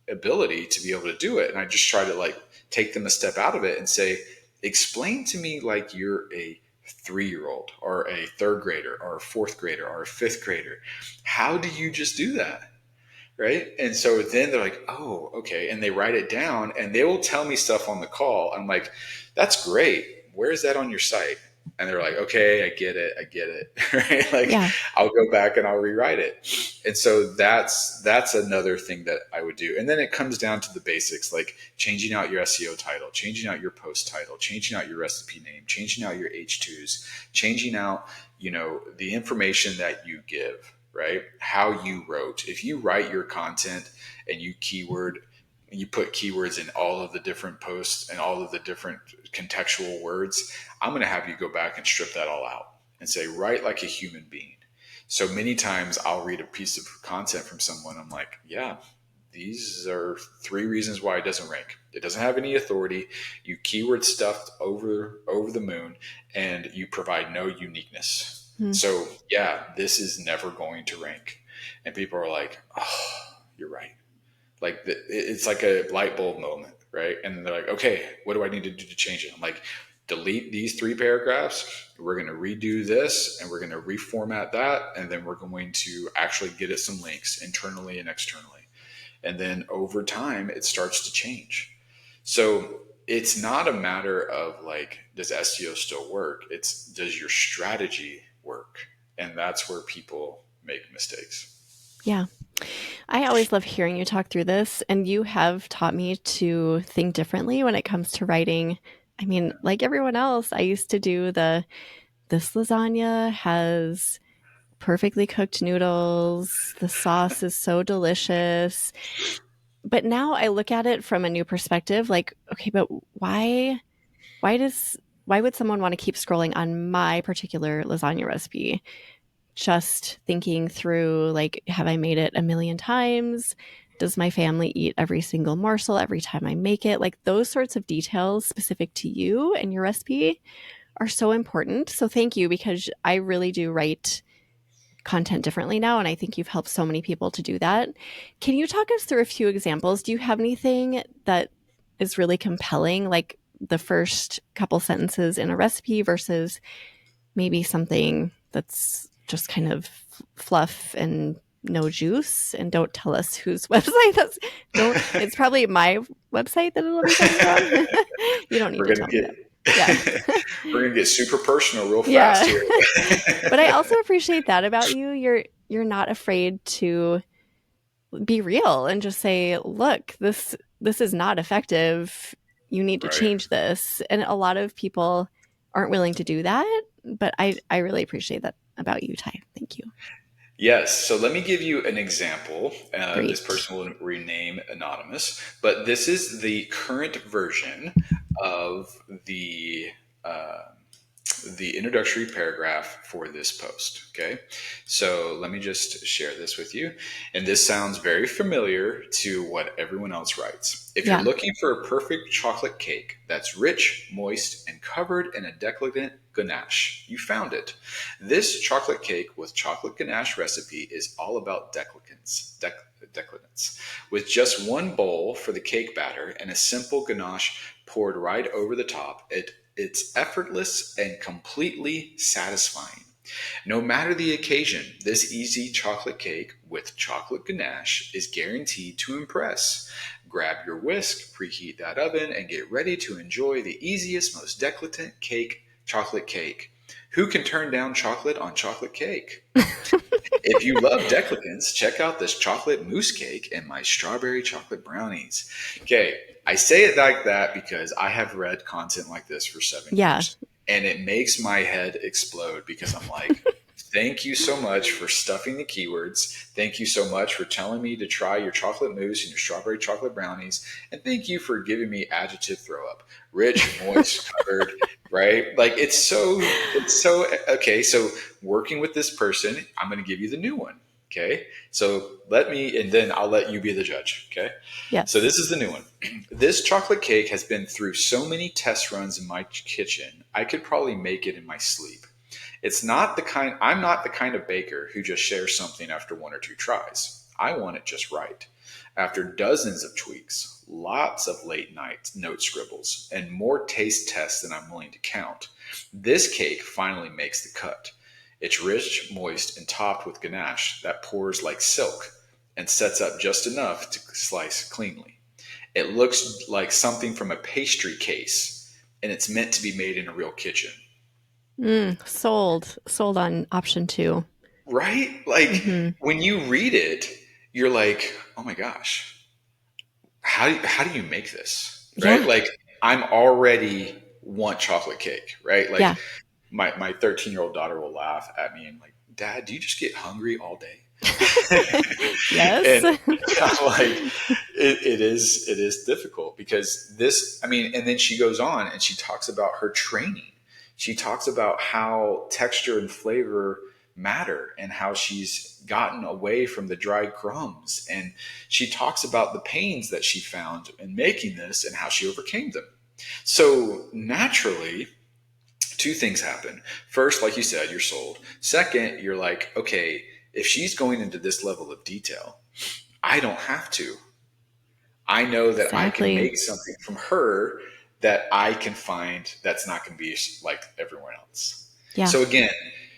ability to be able to do it. And I just try to, like, take them a step out of it and say, explain to me like you're a 3-year-old or a 3rd grader or a 4th grader or a 5th grader. How do you just do that? Right. And so then they're like, oh, okay. And they write it down and they will tell me stuff on the call. I'm like, that's great. Where is that on your site? And they're like, okay, I get it. Right. Like, Yeah. I'll go back and I'll rewrite it. And so that's another thing that I would do. And then it comes down to the basics, like changing out your SEO title, changing out your post title, changing out your recipe name, changing out your H2s, changing out, the information that you give, right? How you wrote. If you write your content and you put keywords in all of the different posts and all of the different contextual words, I'm going to have you go back and strip that all out and say, write like a human being. So many times I'll read a piece of content from someone. I'm like, yeah, these are 3 reasons why it doesn't rank. It doesn't have any authority. You keyword stuffed over the moon, and you provide no uniqueness. So yeah, this is never going to rank. And people are like, oh, you're right. Like, it's like a light bulb moment, right? And they're like, okay, what do I need to do to change it? I'm like, delete these 3 paragraphs. We're going to redo this, and we're going to reformat that. And then we're going to actually get it some links internally and externally. And then over time, it starts to change. So it's not a matter of like, does SEO still work? It's, does your strategy work? And that's where people make mistakes. Yeah. I always love hearing you talk through this, and you have taught me to think differently when it comes to writing. I mean, like everyone else, I used to do this lasagna has perfectly cooked noodles. The sauce is so delicious. But now I look at it from a new perspective, like, okay, but why would someone want to keep scrolling on my particular lasagna recipe? Just thinking through, like, have I made it a million times? Does my family eat every single morsel every time I make it? Like, those sorts of details specific to you and your recipe are so important. So thank you, because I really do write content differently now, and I think you've helped so many people to do that. Can you talk us through a few examples? Do you have anything that is really compelling, like the first couple sentences in a recipe versus maybe something that's just kind of fluff and no juice? And don't tell us whose website it's probably my website that it'll be coming from. You don't need to tell me that. Yeah. We're going to get super personal real fast here. But I also appreciate that about you. you're not afraid to be real and just say, look, this is not effective. You need to Right. change this. And a lot of people aren't willing to do that. But I really appreciate that about you, Ty. Thank you. Yes. So let me give you an example. This Great. person will rename anonymous, but this is the current version of uh, the introductory paragraph for this post. Okay. So let me just share this with you. And this sounds very familiar to what everyone else writes. If you're Yeah. looking for a perfect chocolate cake that's rich, moist, and covered in a decadent ganache, you found it. This chocolate cake with chocolate ganache recipe is all about decadence. With just one bowl for the cake batter and a simple ganache poured right over the top, it's effortless and completely satisfying. No matter the occasion, this easy chocolate cake with chocolate ganache is guaranteed to impress. Grab your whisk, preheat that oven, and get ready to enjoy the easiest, most decadent cake, chocolate cake. Who can turn down chocolate on chocolate cake? If you love decadence, check out this chocolate mousse cake and my strawberry chocolate brownies. Okay, I say it like that because I have read content like this for seven Yeah. years, and it makes my head explode because I'm like, thank you so much for stuffing the keywords. Thank you so much for telling me to try your chocolate mousse and your strawberry chocolate brownies. And thank you for giving me adjective throw up. Rich, moist, covered, right? Like it's so okay. So working with this person, I'm going to give you the new one. Okay. So and then I'll let you be the judge. Okay. So Yes. this is the new one. This chocolate cake has been through so many test runs in my kitchen, I could probably make it in my sleep. I'm not the kind of baker who just shares something after one or two tries. I want it just right. After dozens of tweaks, lots of late night note scribbles, and more taste tests than I'm willing to count, this cake finally makes the cut. It's rich, moist, and topped with ganache that pours like silk and sets up just enough to slice cleanly. It looks like something from a pastry case, and it's meant to be made in a real kitchen. Sold. Sold on option two. Right? Like Mm-hmm. when you read it, you're like, oh my gosh, how do you make this? Right? Yeah. Like I'm already want chocolate cake, right? Like Yeah. my 13-year-old daughter will laugh at me and like, Dad, do you just get hungry all day? Yes. And I'm like, it is difficult because this, I mean, and then she goes on and she talks about her training. She talks about how texture and flavor matter and how she's gotten away from the dried crumbs. And she talks about the pains that she found in making this and how she overcame them. So naturally, two things happen. First, like you said, you're sold. Second, you're like, okay, if she's going into this level of detail, I don't have to. I know that I can Exactly. make something from her that I can find that's not going to be like everyone else. Yeah. So again,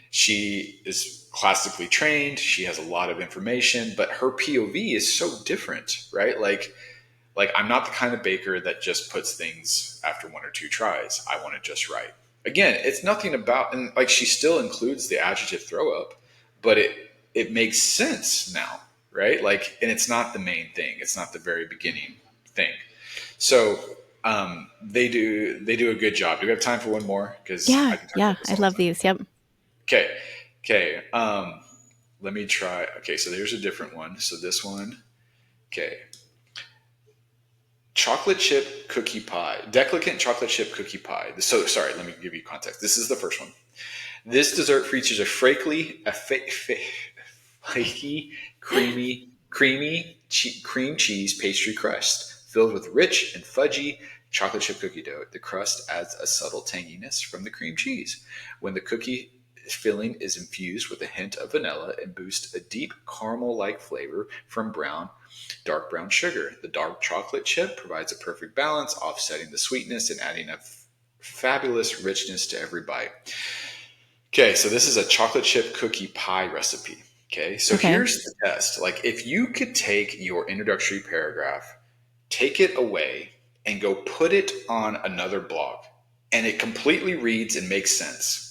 she is classically trained. She has a lot of information, but her POV is so different, right? Like I'm not the kind of baker that just puts things after one or two tries. I want it just right. Again, it's nothing about, and like she still includes the adjective throw up, but it makes sense now, right? Like, and it's not the main thing. It's not the very beginning thing. So they do a good job. Do we have time for one more? Because Yeah. I can talk Yeah. about this I all the love time. these. Yep. Okay, okay. Let me try. Okay, so there's a different one. So this one. Okay, chocolate chip cookie pie, decadent chocolate chip cookie pie. So sorry, let me give you context. This is the first one. This dessert features flaky, cream cheese pastry crust filled with rich and fudgy chocolate chip cookie dough. The crust adds a subtle tanginess from the cream cheese. When the cookie filling is infused with a hint of vanilla and boosts a deep caramel-like flavor from dark brown sugar. The dark chocolate chip provides a perfect balance, offsetting the sweetness and adding a fabulous richness to every bite. Okay, so this is a chocolate chip cookie pie recipe. Okay, so Okay. here's the test. Like, if you could take your introductory paragraph, take it away, and go put it on another blog, and it completely reads and makes sense.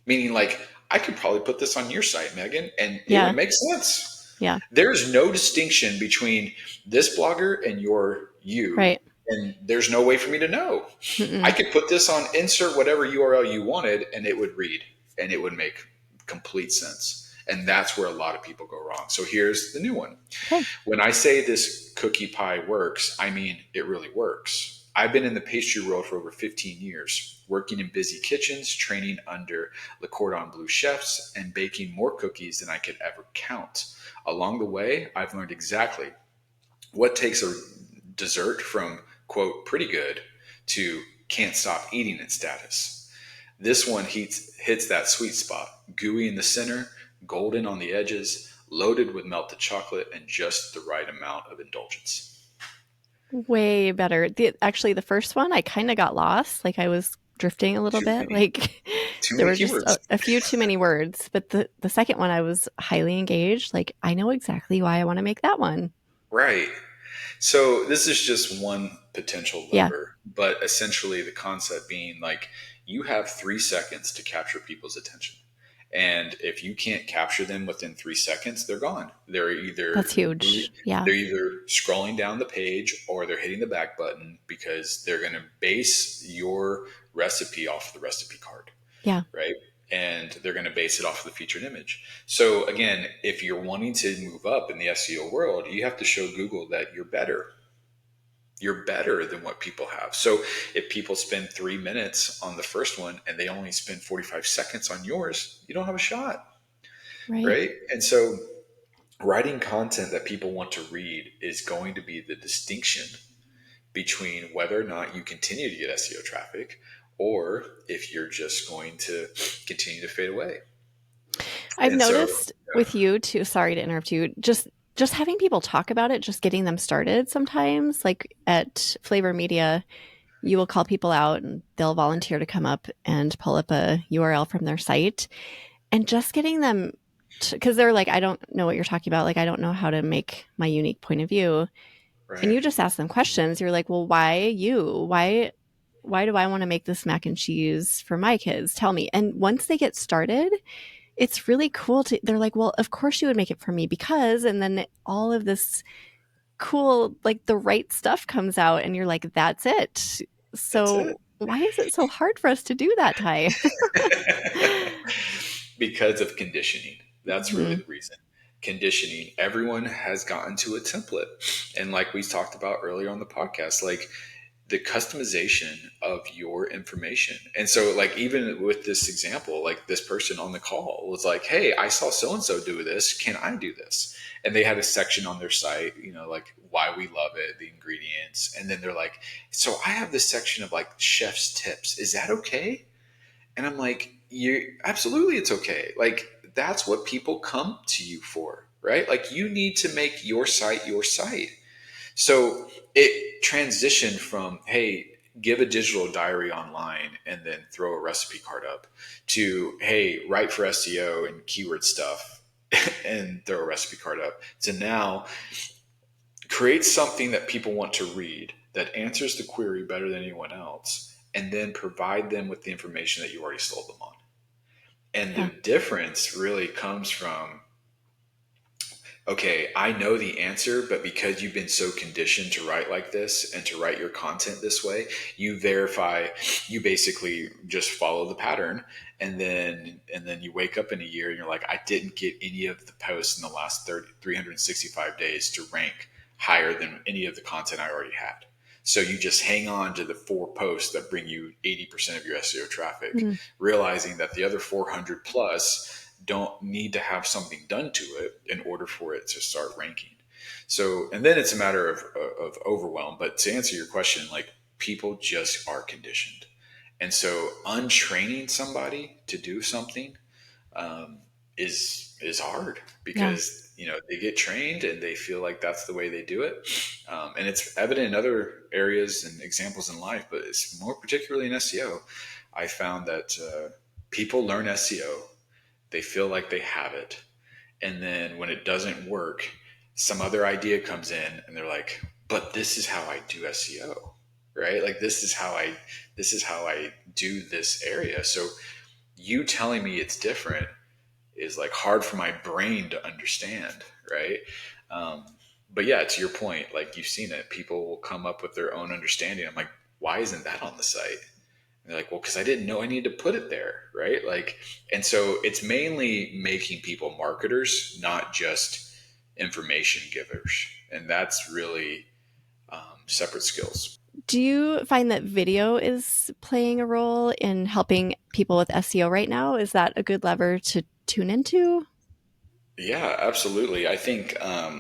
Meaning, like, I could probably put this on your site, Megan, and it Yeah. would make sense. Yeah. There's no distinction between this blogger and you, Right. and there's no way for me to know. I Mm-mm. could put this on insert whatever URL you wanted, and it would read, and it would make complete sense. And that's where a lot of people go wrong. So here's the new one. Okay. When I say this cookie pie works, I mean it really works. I've been in the pastry world for over 15 years, working in busy kitchens, training under Le Cordon Bleu chefs, and baking more cookies than I could ever count. Along the way, I've learned exactly what takes a dessert from, quote, pretty good to can't stop eating it status. This one hits that sweet spot, gooey in the center, golden on the edges, loaded with melted chocolate, and just the right amount of indulgence. Way better. Actually, the first one, I kind of got lost. Like I was drifting a little Too bit. many, Like too there many were just keywords. a few too many words. But the second one, I was highly engaged. Like I know exactly why I want to make that one. Right. So this is just one potential Yeah, lever, but essentially the concept being like you have 3 seconds to capture people's attention. And if you can't capture them within 3 seconds, they're gone. that's huge. Yeah, They're either scrolling down the page or they're hitting the back button because they're going to base your recipe off the recipe card, yeah, right? And they're going to base it off of the featured image. So again, if you're wanting to move up in the SEO world, you have to show Google that you're better. You're better than what people have. So if people spend 3 minutes on the first one and they only spend 45 seconds on yours, you don't have a shot, right, right? And so writing content that people want to read is going to be the distinction between whether or not you continue to get SEO traffic or if you're just going to continue to fade away. I've And so, noticed with you too, sorry to interrupt you, just having people talk about it, just getting them started sometimes, like at Flavor Media, you will call people out and they'll volunteer to come up and pull up a URL from their site and just getting them because they're like, I don't know what you're talking about. Like, I don't know how to make my unique point of view. And right, you just ask them questions. You're like, well, why you? Why do I want to make this mac and cheese for my kids? Tell me. And once they get started, it's really cool to, they're like, well, of course you would make it for me because, and then all of this cool, like the right stuff comes out and you're like, that's it. that's it. So why is it so hard for us to do that, Ty? Because of conditioning. That's really Mhm. the reason. Conditioning. Everyone has gotten to a template. And like we talked about earlier on the podcast, like the customization of your information. And so, like, even with this example, like this person on the call was like, hey, I saw so and so do this. Can I do this? And they had a section on their site, like why we love it, the ingredients. And then they're like, so I have this section of like chef's tips. Is that okay? And I'm like, you absolutely, it's okay. Like that's what people come to you for, right? Like you need to make your site your site. So it transitioned from, hey, give a digital diary online and then throw a recipe card up to, hey, write for SEO and keyword stuff and throw a recipe card up to now create something that people want to read that answers the query better than anyone else and then provide them with the information that you already sold them on. And the Yeah. difference really comes from, okay, I know the answer, but because you've been so conditioned to write like this and to write your content this way, you basically just follow the pattern. And then you wake up in a year and you're like, I didn't get any of the posts in the last 365 days to rank higher than any of the content I already had. So you just hang on to the 4 posts that bring you 80% of your SEO traffic, Mm. realizing that the other 400 plus don't need to have something done to it in order for it to start ranking. So, and then it's a matter of overwhelm. But to answer your question, like people just are conditioned. And so untraining somebody to do something um, is hard Yeah. because they get trained and they feel like that's the way they do it, and it's evident in other areas and examples in life, but it's more particularly in SEO. I found that people learn SEO, they feel like they have it, and then when it doesn't work, some other idea comes in, and they're like, "But this is how I do SEO." Right? Like this is how I do this area. So you telling me it's different is like hard for my brain to understand, right? Um, but yeah, to your point, like you've seen it, people will come up with their own understanding. I'm like, why isn't that on the site? And they're like, well, because I didn't know I needed to put it there, right? Like, and so it's mainly making people marketers, not just information givers, and that's really separate skills. Do you find that video is playing a role in helping people with SEO right now? Is that a good lever to tune into? Yeah, absolutely. I think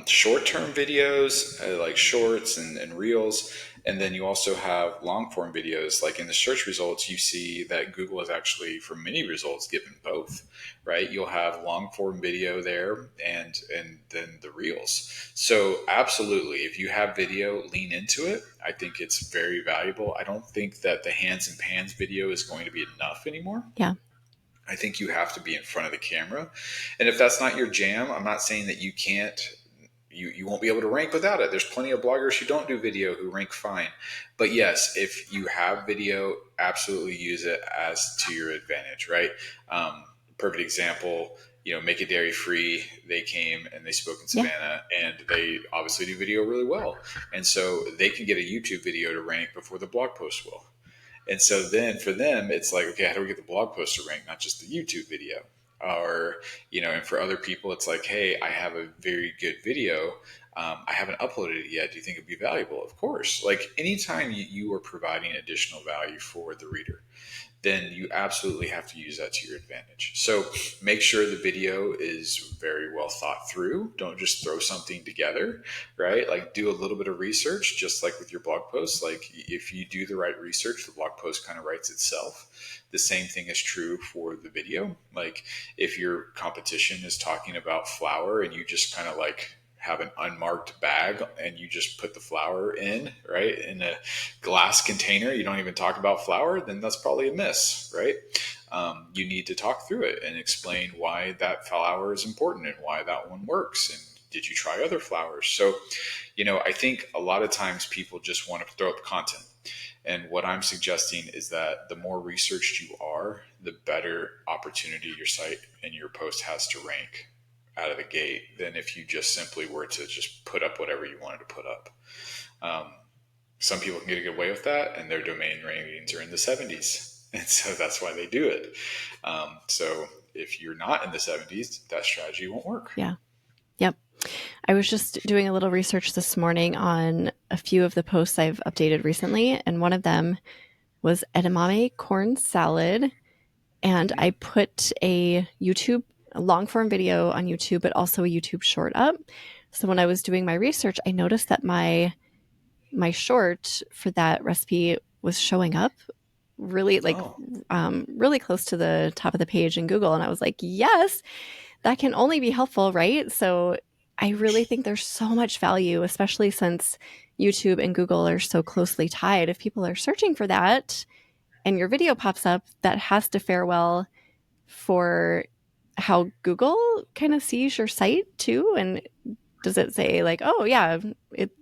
short-term videos like shorts and reels, and then you also have long-form videos. Like in the search results, you see that Google is actually, for many results, given both, right? You'll have long-form video there, and then the reels. So absolutely, if you have video, lean into it. I think it's very valuable. I don't think that the hands and pans video is going to be enough anymore. Yeah. I think you have to be in front of the camera. And if that's not your jam, I'm not saying that you can't, you won't be able to rank without it. There's plenty of bloggers who don't do video who rank fine. But yes, if you have video, absolutely use it as to your advantage, right? Perfect example, Make It Dairy Free. They came and they spoke in Yeah. Savannah, and they obviously do video really well. And so they can get a YouTube video to rank before the blog post will. And so then for them, it's like, okay, how do we get the blog post to rank, not just the YouTube video? Or, and for other people, it's like, hey, I have a very good video. I haven't uploaded it yet. Do you think it'd be valuable? Of course. Like anytime you are providing additional value for the reader, then you absolutely have to use that to your advantage. So make sure the video is very well thought through. Don't just throw something together, right? Like do a little bit of research, just like with your blog post. Like if you do the right research, the blog post kind of writes itself. The same thing is true for the video. Like if your competition is talking about flour and you just kind of like have an unmarked bag and you just put the flour in, right, in a glass container, you don't even talk about flour, then that's probably a miss, right? You need to talk through it and explain why that flour is important and why that one works. And did you try other flours? So, I think a lot of times people just want to throw up content. And what I'm suggesting is that the more researched you are, the better opportunity your site and your post has to rank out of the gate than if you just simply were to just put up whatever you wanted to put up. Some people can get away with that, and their domain rankings are in the 70s. And so that's why they do it. So if you're not in the 70s, that strategy won't work. Yeah. Yep. I was just doing a little research this morning on a few of the posts I've updated recently, and one of them was edamame corn salad. And I put a long form video on YouTube, but also a YouTube short up. So when I was doing my research, I noticed that my short for that recipe was showing up really really close to the top of the page in Google. And I was like, yes, that can only be helpful, right? So I really think there's so much value, especially since YouTube and Google are so closely tied. If people are searching for that and your video pops up, that has to fare well for how Google kind of sees your site too. And does it say like, oh yeah,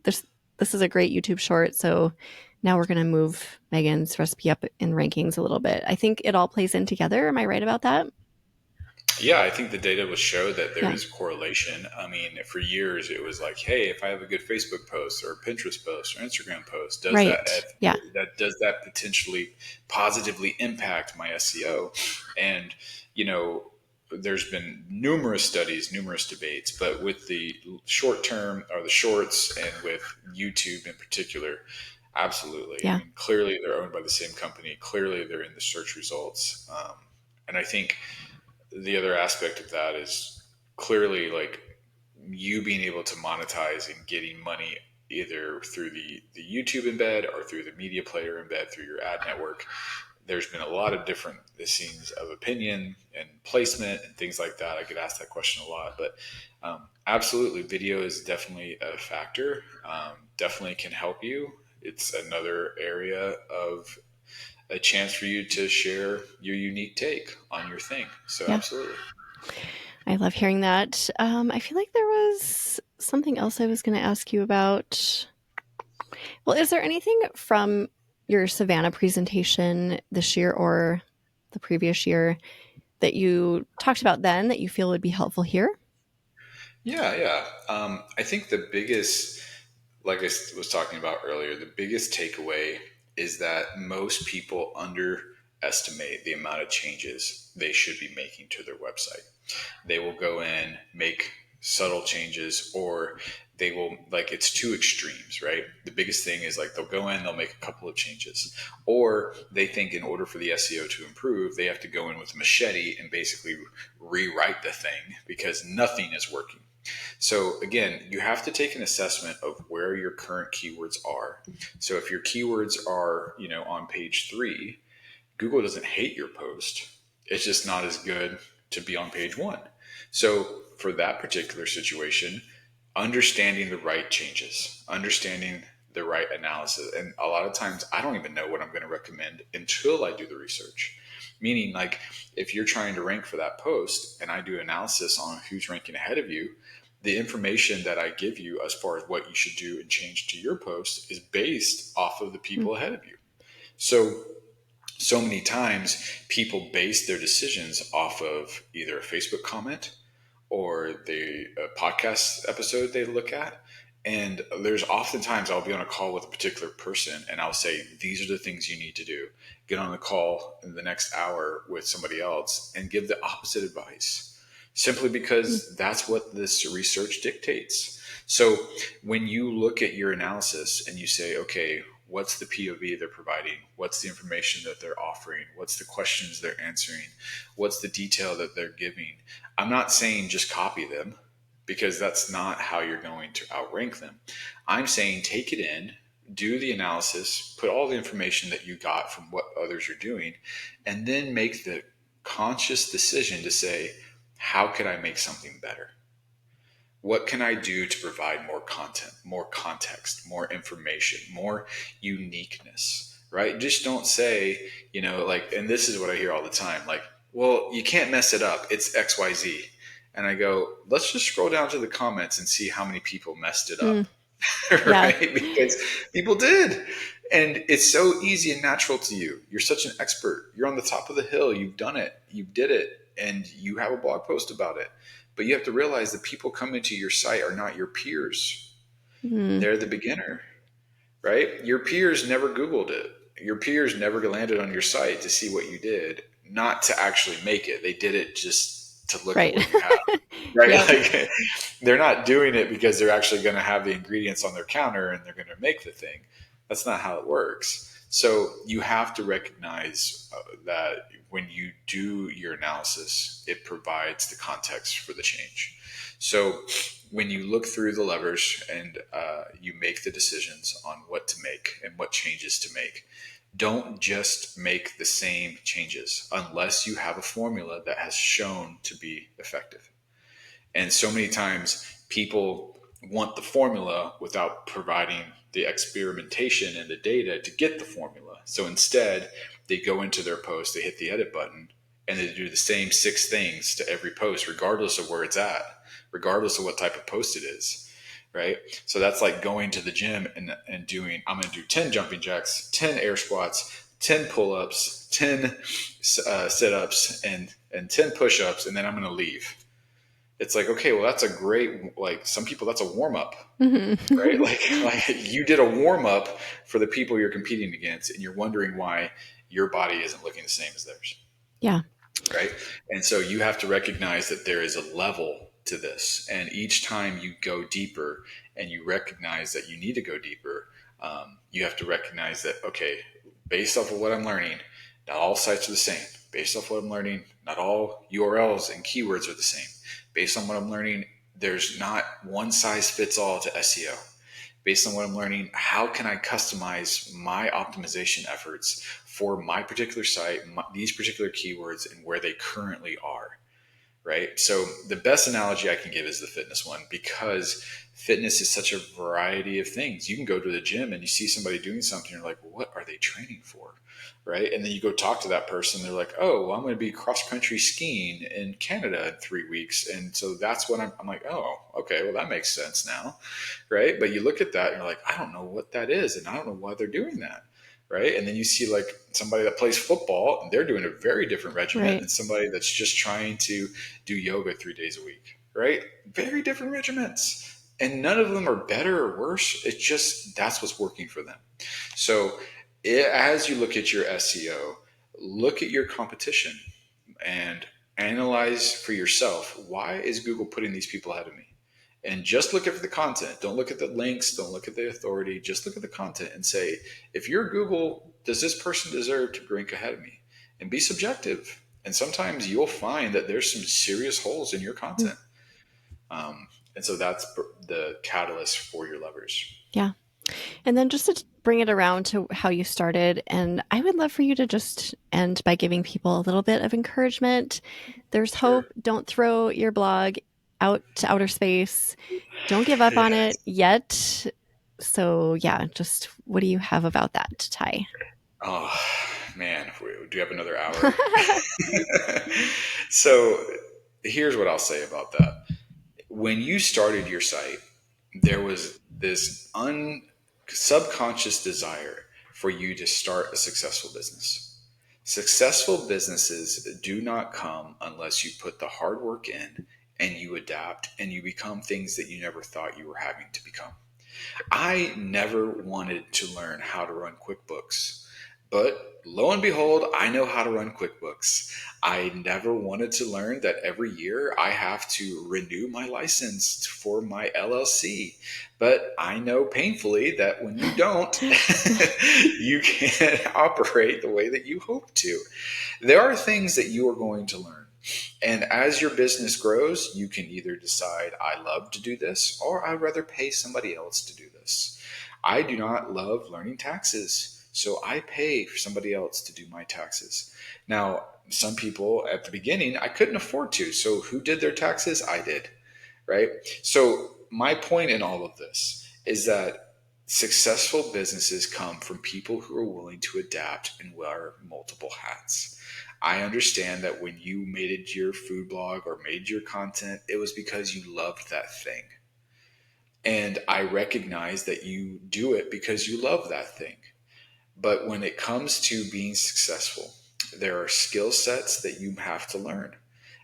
this is a great YouTube short, so now we're going to move Megan's recipe up in rankings a little bit. I think it all plays in together. Am I right about that? Yeah, I think the data would show that there Yeah. is a correlation. I mean, for years it was like, hey, if I have a good Facebook post or Pinterest post or Instagram post, Right. Yeah. does that potentially positively impact my SEO? And there's been numerous studies, numerous debates, but with the short term or the shorts and with YouTube in particular, absolutely. Yeah. I mean, clearly they're owned by the same company. Clearly they're in the search results, and I think the other aspect of that is clearly like you being able to monetize and getting money either through the YouTube embed or through the media player embed through your ad network. There's been a lot of different scenes of opinion and placement and things like that. I get asked that question a lot, but absolutely, video is definitely a factor. Definitely can help you. It's another area of a chance for you to share your unique take on your thing. So Yeah. absolutely. I love hearing that. I feel like there was something else I was going to ask you about. Well, is there anything from your Savannah presentation this year or the previous year that you talked about then that you feel would be helpful here? Yeah, yeah. I think the biggest, like was talking about earlier, the biggest takeaway is that most people underestimate the amount of changes they should be making to their website. They will go in, make subtle changes, or they will, like, it's two extremes, right? The biggest thing is like they'll go in, they'll make a couple of changes, or they think in order for the SEO to improve, they have to go in with a machete and basically rewrite the thing because nothing is working. So again, you have to take an assessment of where your current keywords are. So if your keywords are, on page 3, Google doesn't hate your post. It's just not as good to be on page 1. So for that particular situation, understanding the right changes, understanding the right analysis. And a lot of times I don't even know what I'm going to recommend until I do the research. Meaning, like, if you're trying to rank for that post and I do analysis on who's ranking ahead of you, the information that I give you as far as what you should do and change to your post is based off of the people ahead of you. So many times people base their decisions off of either a Facebook comment or the podcast episode they look at. And there's oftentimes I'll be on a call with a particular person and I'll say, these are the things you need to do. Get on the call in the next hour with somebody else and give the opposite advice, simply because that's what this research dictates. So when you look at your analysis and you say, okay, what's the POV they're providing? What's the information that they're offering? What's the questions they're answering? What's the detail that they're giving? I'm not saying just copy them, because that's not how you're going to outrank them. I'm saying take it in, do the analysis, put all the information that you got from what others are doing, and then make the conscious decision to say, how could I make something better? What can I do to provide more content, more context, more information, more uniqueness, right? Just don't say, like, and this is what I hear all the time, like, well, you can't mess it up. It's XYZ. And I go, let's just scroll down to the comments and see how many people messed it Mm, up, yeah. right? Because people did. And it's so easy and natural to you. You're such an expert. You're on the top of the hill. You've done it. You did it. And you have a blog post about it. But you have to realize that people coming to your site are not your peers. Mm, They're the beginner, right? Your peers never Googled it. Your peers never landed on your site to see what you did, not to actually make it. They did it just to look at right. what you have, right? Yep. Like, they're not doing it because they're actually going to have the ingredients on their counter and they're going to make the thing. That's not how it works. So you have to recognize that when you do your analysis, it provides the context for the change. So when you look through the levers and you make the decisions on what to make and what changes to make, don't just make the same changes unless you have a formula that has shown to be effective. And so many times people want the formula without providing the experimentation and the data to get the formula. So instead, they go into their post, they hit the edit button, and they do the same 6 things to every post, regardless of where it's at, regardless of what type of post it is. Right. So that's like going to the gym and doing, I'm going to do 10 jumping jacks, 10 air squats, 10 pull ups, 10 sit ups, and 10 push ups, and then I'm going to leave. It's like, okay, well, that's a great, like, some people, that's a warm up, right? Mhm. Like you did a warm up for the people you're competing against, and you're wondering why your body isn't looking the same as theirs, Yeah. right? And so you have to recognize that there is a level to this, and each time you go deeper and you recognize that you need to go deeper, you have to recognize that, okay, based off of what I'm learning, not all sites are the same. Based off what I'm learning, not all URLs and keywords are the same. Based on what I'm learning, there's not one size fits all to SEO. Based on what I'm learning, how can I customize my optimization efforts for my particular site, these particular keywords, and where they currently are? Right? So the best analogy I can give is the fitness one, because fitness is such a variety of things. You can go to the gym and you see somebody doing something, you're like, well, what are they training for? Right? And then you go talk to that person, they're like, oh, well, I'm going to be cross country skiing in Canada in 3 weeks. And so that's what I'm like, oh, okay, well, that makes sense now. Right? But you look at that and you're like, I don't know what that is. And I don't know why they're doing that. right? And then you see like somebody that plays football and they're doing a very different regimen Right. than somebody that's just trying to do yoga 3 days a week, right? Very different regimens. And none of them are better or worse. It's just that's what's working for them. So as you look at your SEO, look at your competition and analyze for yourself, why is Google putting these people ahead of me? And just look at the content. Don't look at the links. Don't look at the authority. Just look at the content and say, if you're Google, does this person deserve to rank ahead of me? And be subjective. And sometimes you'll find that there's some serious holes in your Mm. content. And so that's the catalyst for your levers. Yeah. And then just to bring it around to how you started, and I would love for you to just end by giving people a little bit of encouragement. There's Sure. hope. Don't throw your blog out to outer space. Don't give up on Yes. it yet. So, yeah, just what do you have about that, Ty? Oh, man. Do you have another hour? So here's what I'll say about that. When you started your site, there was this subconscious desire for you to start a successful business. Successful businesses do not come unless you put the hard work in and you adapt and you become things that you never thought you were having to become. I never wanted to learn how to run QuickBooks, but lo and behold, I know how to run QuickBooks. I never wanted to learn that every year I have to renew my license for my LLC, but I know painfully that when you don't, you can't operate the way that you hope to. There are things that you are going to learn. And as your business grows, you can either decide, I love to do this, or I'd rather pay somebody else to do this. I do not love learning taxes, so I pay for somebody else to do my taxes. Now, some people at the beginning, I couldn't afford to. So who did their taxes? I did, right? So my point in all of this is that successful businesses come from people who are willing to adapt and wear multiple hats. I understand that when you made it your food blog or made your content, it was because you loved that thing. And I recognize that you do it because you love that thing. But when it comes to being successful, there are skill sets that you have to learn.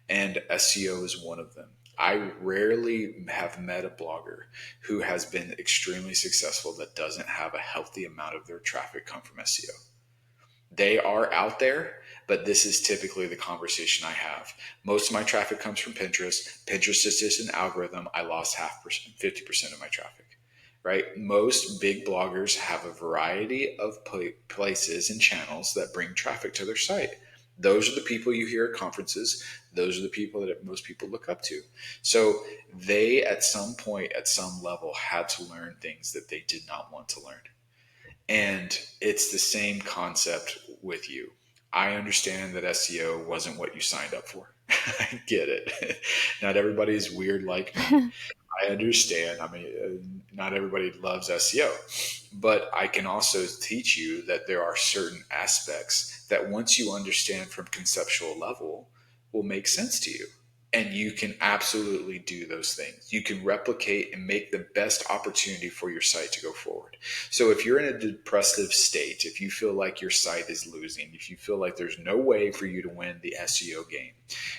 And SEO is one of them. I rarely have met a blogger who has been extremely successful that doesn't have a healthy amount of their traffic come from SEO. They are out there, but this is typically the conversation I have. Most of my traffic comes from Pinterest. Pinterest is just an algorithm. I lost 50% of my traffic, right? Most big bloggers have a variety of places and channels that bring traffic to their site. Those are the people you hear at conferences. Those are the people that most people look up to. So they, at some point, at some level, had to learn things that they did not want to learn. And it's the same concept with you. I understand that SEO wasn't what you signed up for. I get it. Not everybody is weird like me. I understand. I mean, not everybody loves SEO, but I can also teach you that there are certain aspects that once you understand from conceptual level will make sense to you. And you can absolutely do those things. You can replicate and make the best opportunity for your site to go forward. So if you're in a depressive state, if you feel like your site is losing, if you feel like there's no way for you to win the SEO game,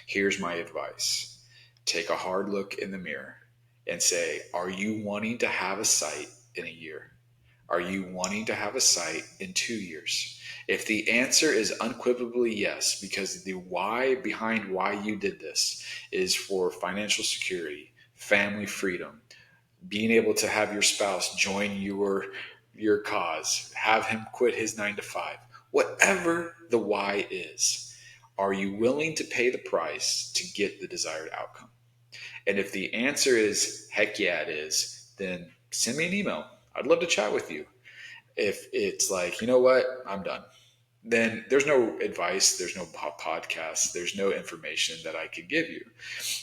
here's my advice. Take a hard look in the mirror and say, are you wanting to have a site in a year? Are you wanting to have a site in 2 years? If the answer is unequivocally yes, because the why behind why you did this is for financial security, family freedom, being able to have your spouse join your cause, have him quit his 9 to 5, whatever the why is, are you willing to pay the price to get the desired outcome? And if the answer is heck yeah, it is, then send me an email. I'd love to chat with you. If it's like, you know what, I'm done, then there's no advice, there's no podcast, there's no information that I can give you.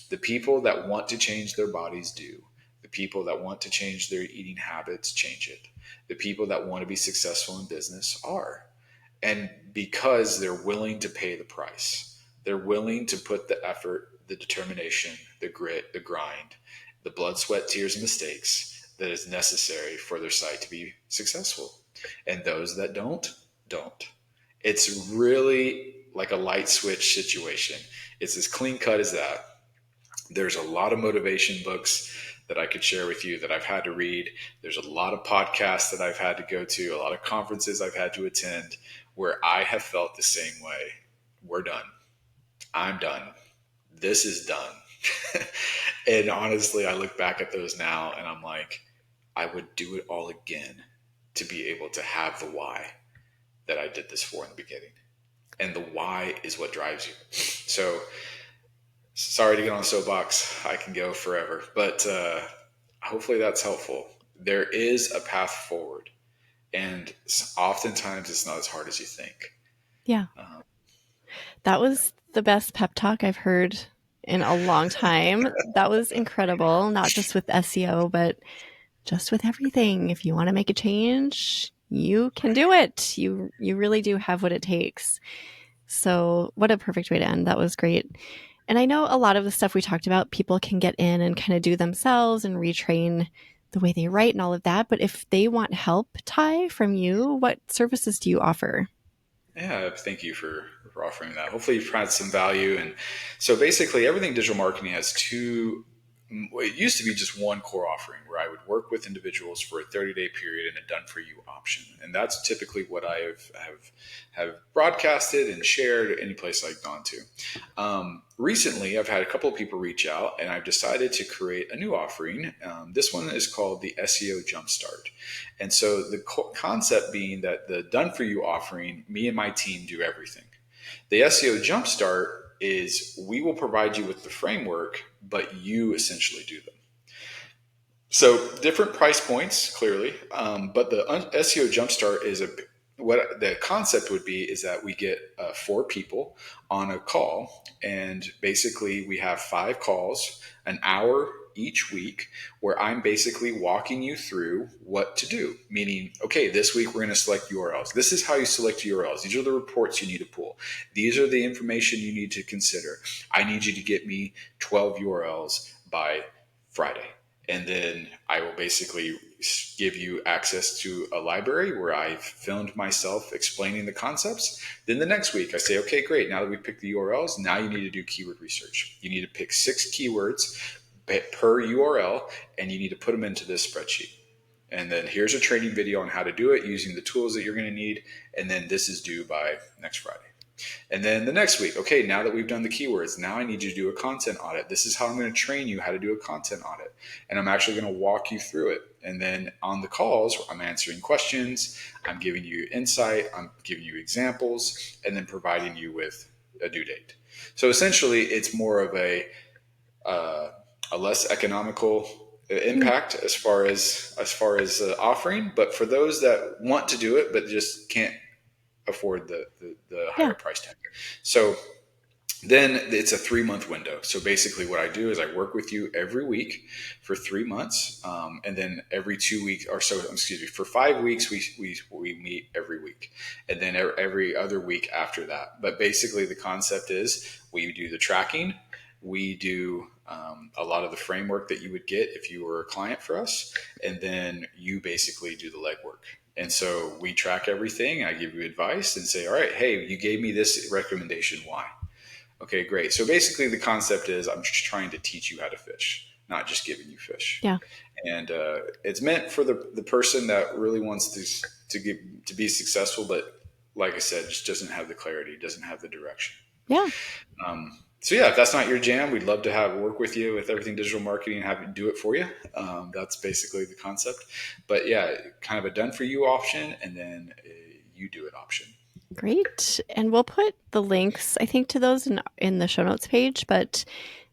The people that want to change their bodies do. The people that want to change their eating habits change it. The people that want to be successful in business are. And because they're willing to pay the price, they're willing to put the effort, the determination, the grit, the grind, the blood, sweat, tears, and mistakes that is necessary for their site to be successful. And those that don't, don't. It's really like a light switch situation. It's as clean cut as that. There's a lot of motivation books that I could share with you that I've had to read. There's a lot of podcasts that I've had to go to, a lot of conferences I've had to attend where I have felt the same way. We're done. I'm done. This is done. And honestly, I look back at those now and I'm like, I would do it all again to be able to have the why that I did this for in the beginning. And the why is what drives you. So sorry to get on a soapbox. I can go forever, but hopefully that's helpful. There is a path forward, and oftentimes it's not as hard as you think. Yeah. That was the best pep talk I've heard in a long time. That was incredible, not just with SEO, but just with everything. If you want to make a change, you can do it. You really do have what it takes. So what a perfect way to end. That was great. And I know a lot of the stuff we talked about, people can get in and kind of do themselves and retrain the way they write and all of that. But if they want help, Ty, from you, what services do you offer? Yeah, thank you for offering that. Hopefully, you've had some value. And so, basically, everything digital marketing has two. It used to be just one core offering where I would work with individuals for a 30-day period and a done for you option, and that's typically what I have broadcasted and shared any place I've gone to. Recently, I've had a couple of people reach out, and I've decided to create a new offering. This one is called the SEO Jumpstart. And so the concept being that the done for you offering, me and my team do everything. The SEO Jumpstart is we will provide you with the framework, but you essentially do them. So different price points, clearly, but the SEO Jumpstart is what the concept would be is that we get 4 people on a call, and basically we have 5 calls, an hour each week, where I'm basically walking you through what to do. Meaning, okay, this week we're going to select URLs. This is how you select URLs. These are the reports you need to pull. These are the information you need to consider. I need you to get me 12 URLs by Friday. And then I will basically give you access to a library where I've filmed myself explaining the concepts. Then the next week I say, okay, great. Now that we've picked the URLs, now you need to do keyword research. You need to pick 6 keywords per URL, and you need to put them into this spreadsheet. And then here's a training video on how to do it using the tools that you're going to need. And then this is due by next Friday. And then the next week, okay, now that we've done the keywords, now I need you to do a content audit. This is how I'm going to train you how to do a content audit. And I'm actually going to walk you through it. And then on the calls, I'm answering questions, I'm giving you insight, I'm giving you examples, and then providing you with a due date. So essentially, it's more of a less economical impact as far as offering. But for those that want to do it but just can't afford the higher price tag. So then it's a 3-month window. So basically what I do is I work with you every week for 3 months. And then every 2 weeks or so, for 5 weeks, we meet every week. And then every other week after that. But basically the concept is we do the tracking. We do a lot of the framework that you would get if you were a client for us. And then you basically do the legwork. And so we track everything. I give you advice and say, all right, hey, you gave me this recommendation. Why? Okay, great. So basically the concept is I'm just trying to teach you how to fish, not just giving you fish. Yeah. And it's meant for the person that really wants to be successful, but like I said, just doesn't have the clarity, doesn't have the direction. Yeah. So yeah, if that's not your jam, we'd love to work with you with everything digital marketing and have you do it for you. That's basically the concept. But yeah, kind of a done for you option, and then you do it option. Great. And we'll put the links, I think, to those in the show notes page. But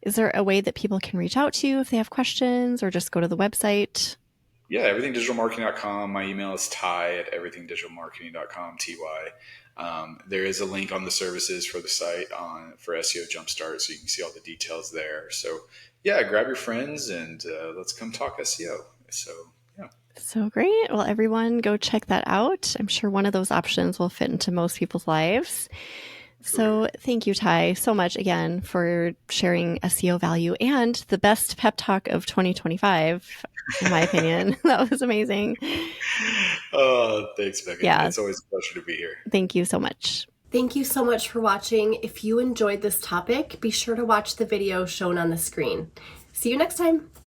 is there a way that people can reach out to you if they have questions, or just go to the website? Yeah, everythingdigitalmarketing.com. My email is ty@everythingdigitalmarketing.com, TY. There is a link on the services for the site for SEO Jumpstart, so you can see all the details there. So yeah, grab your friends and let's come talk SEO. So yeah. So great. Well, everyone go check that out. I'm sure one of those options will fit into most people's lives. for real. So thank you, Ty, so much again for sharing SEO value and the best pep talk of 2025, in my opinion. That was amazing. Oh, thanks, Megan. Yeah, It's always a pleasure to be here. thank you so much. Thank you so much for watching. If you enjoyed this topic, be sure to watch the video shown on the screen. See you next time.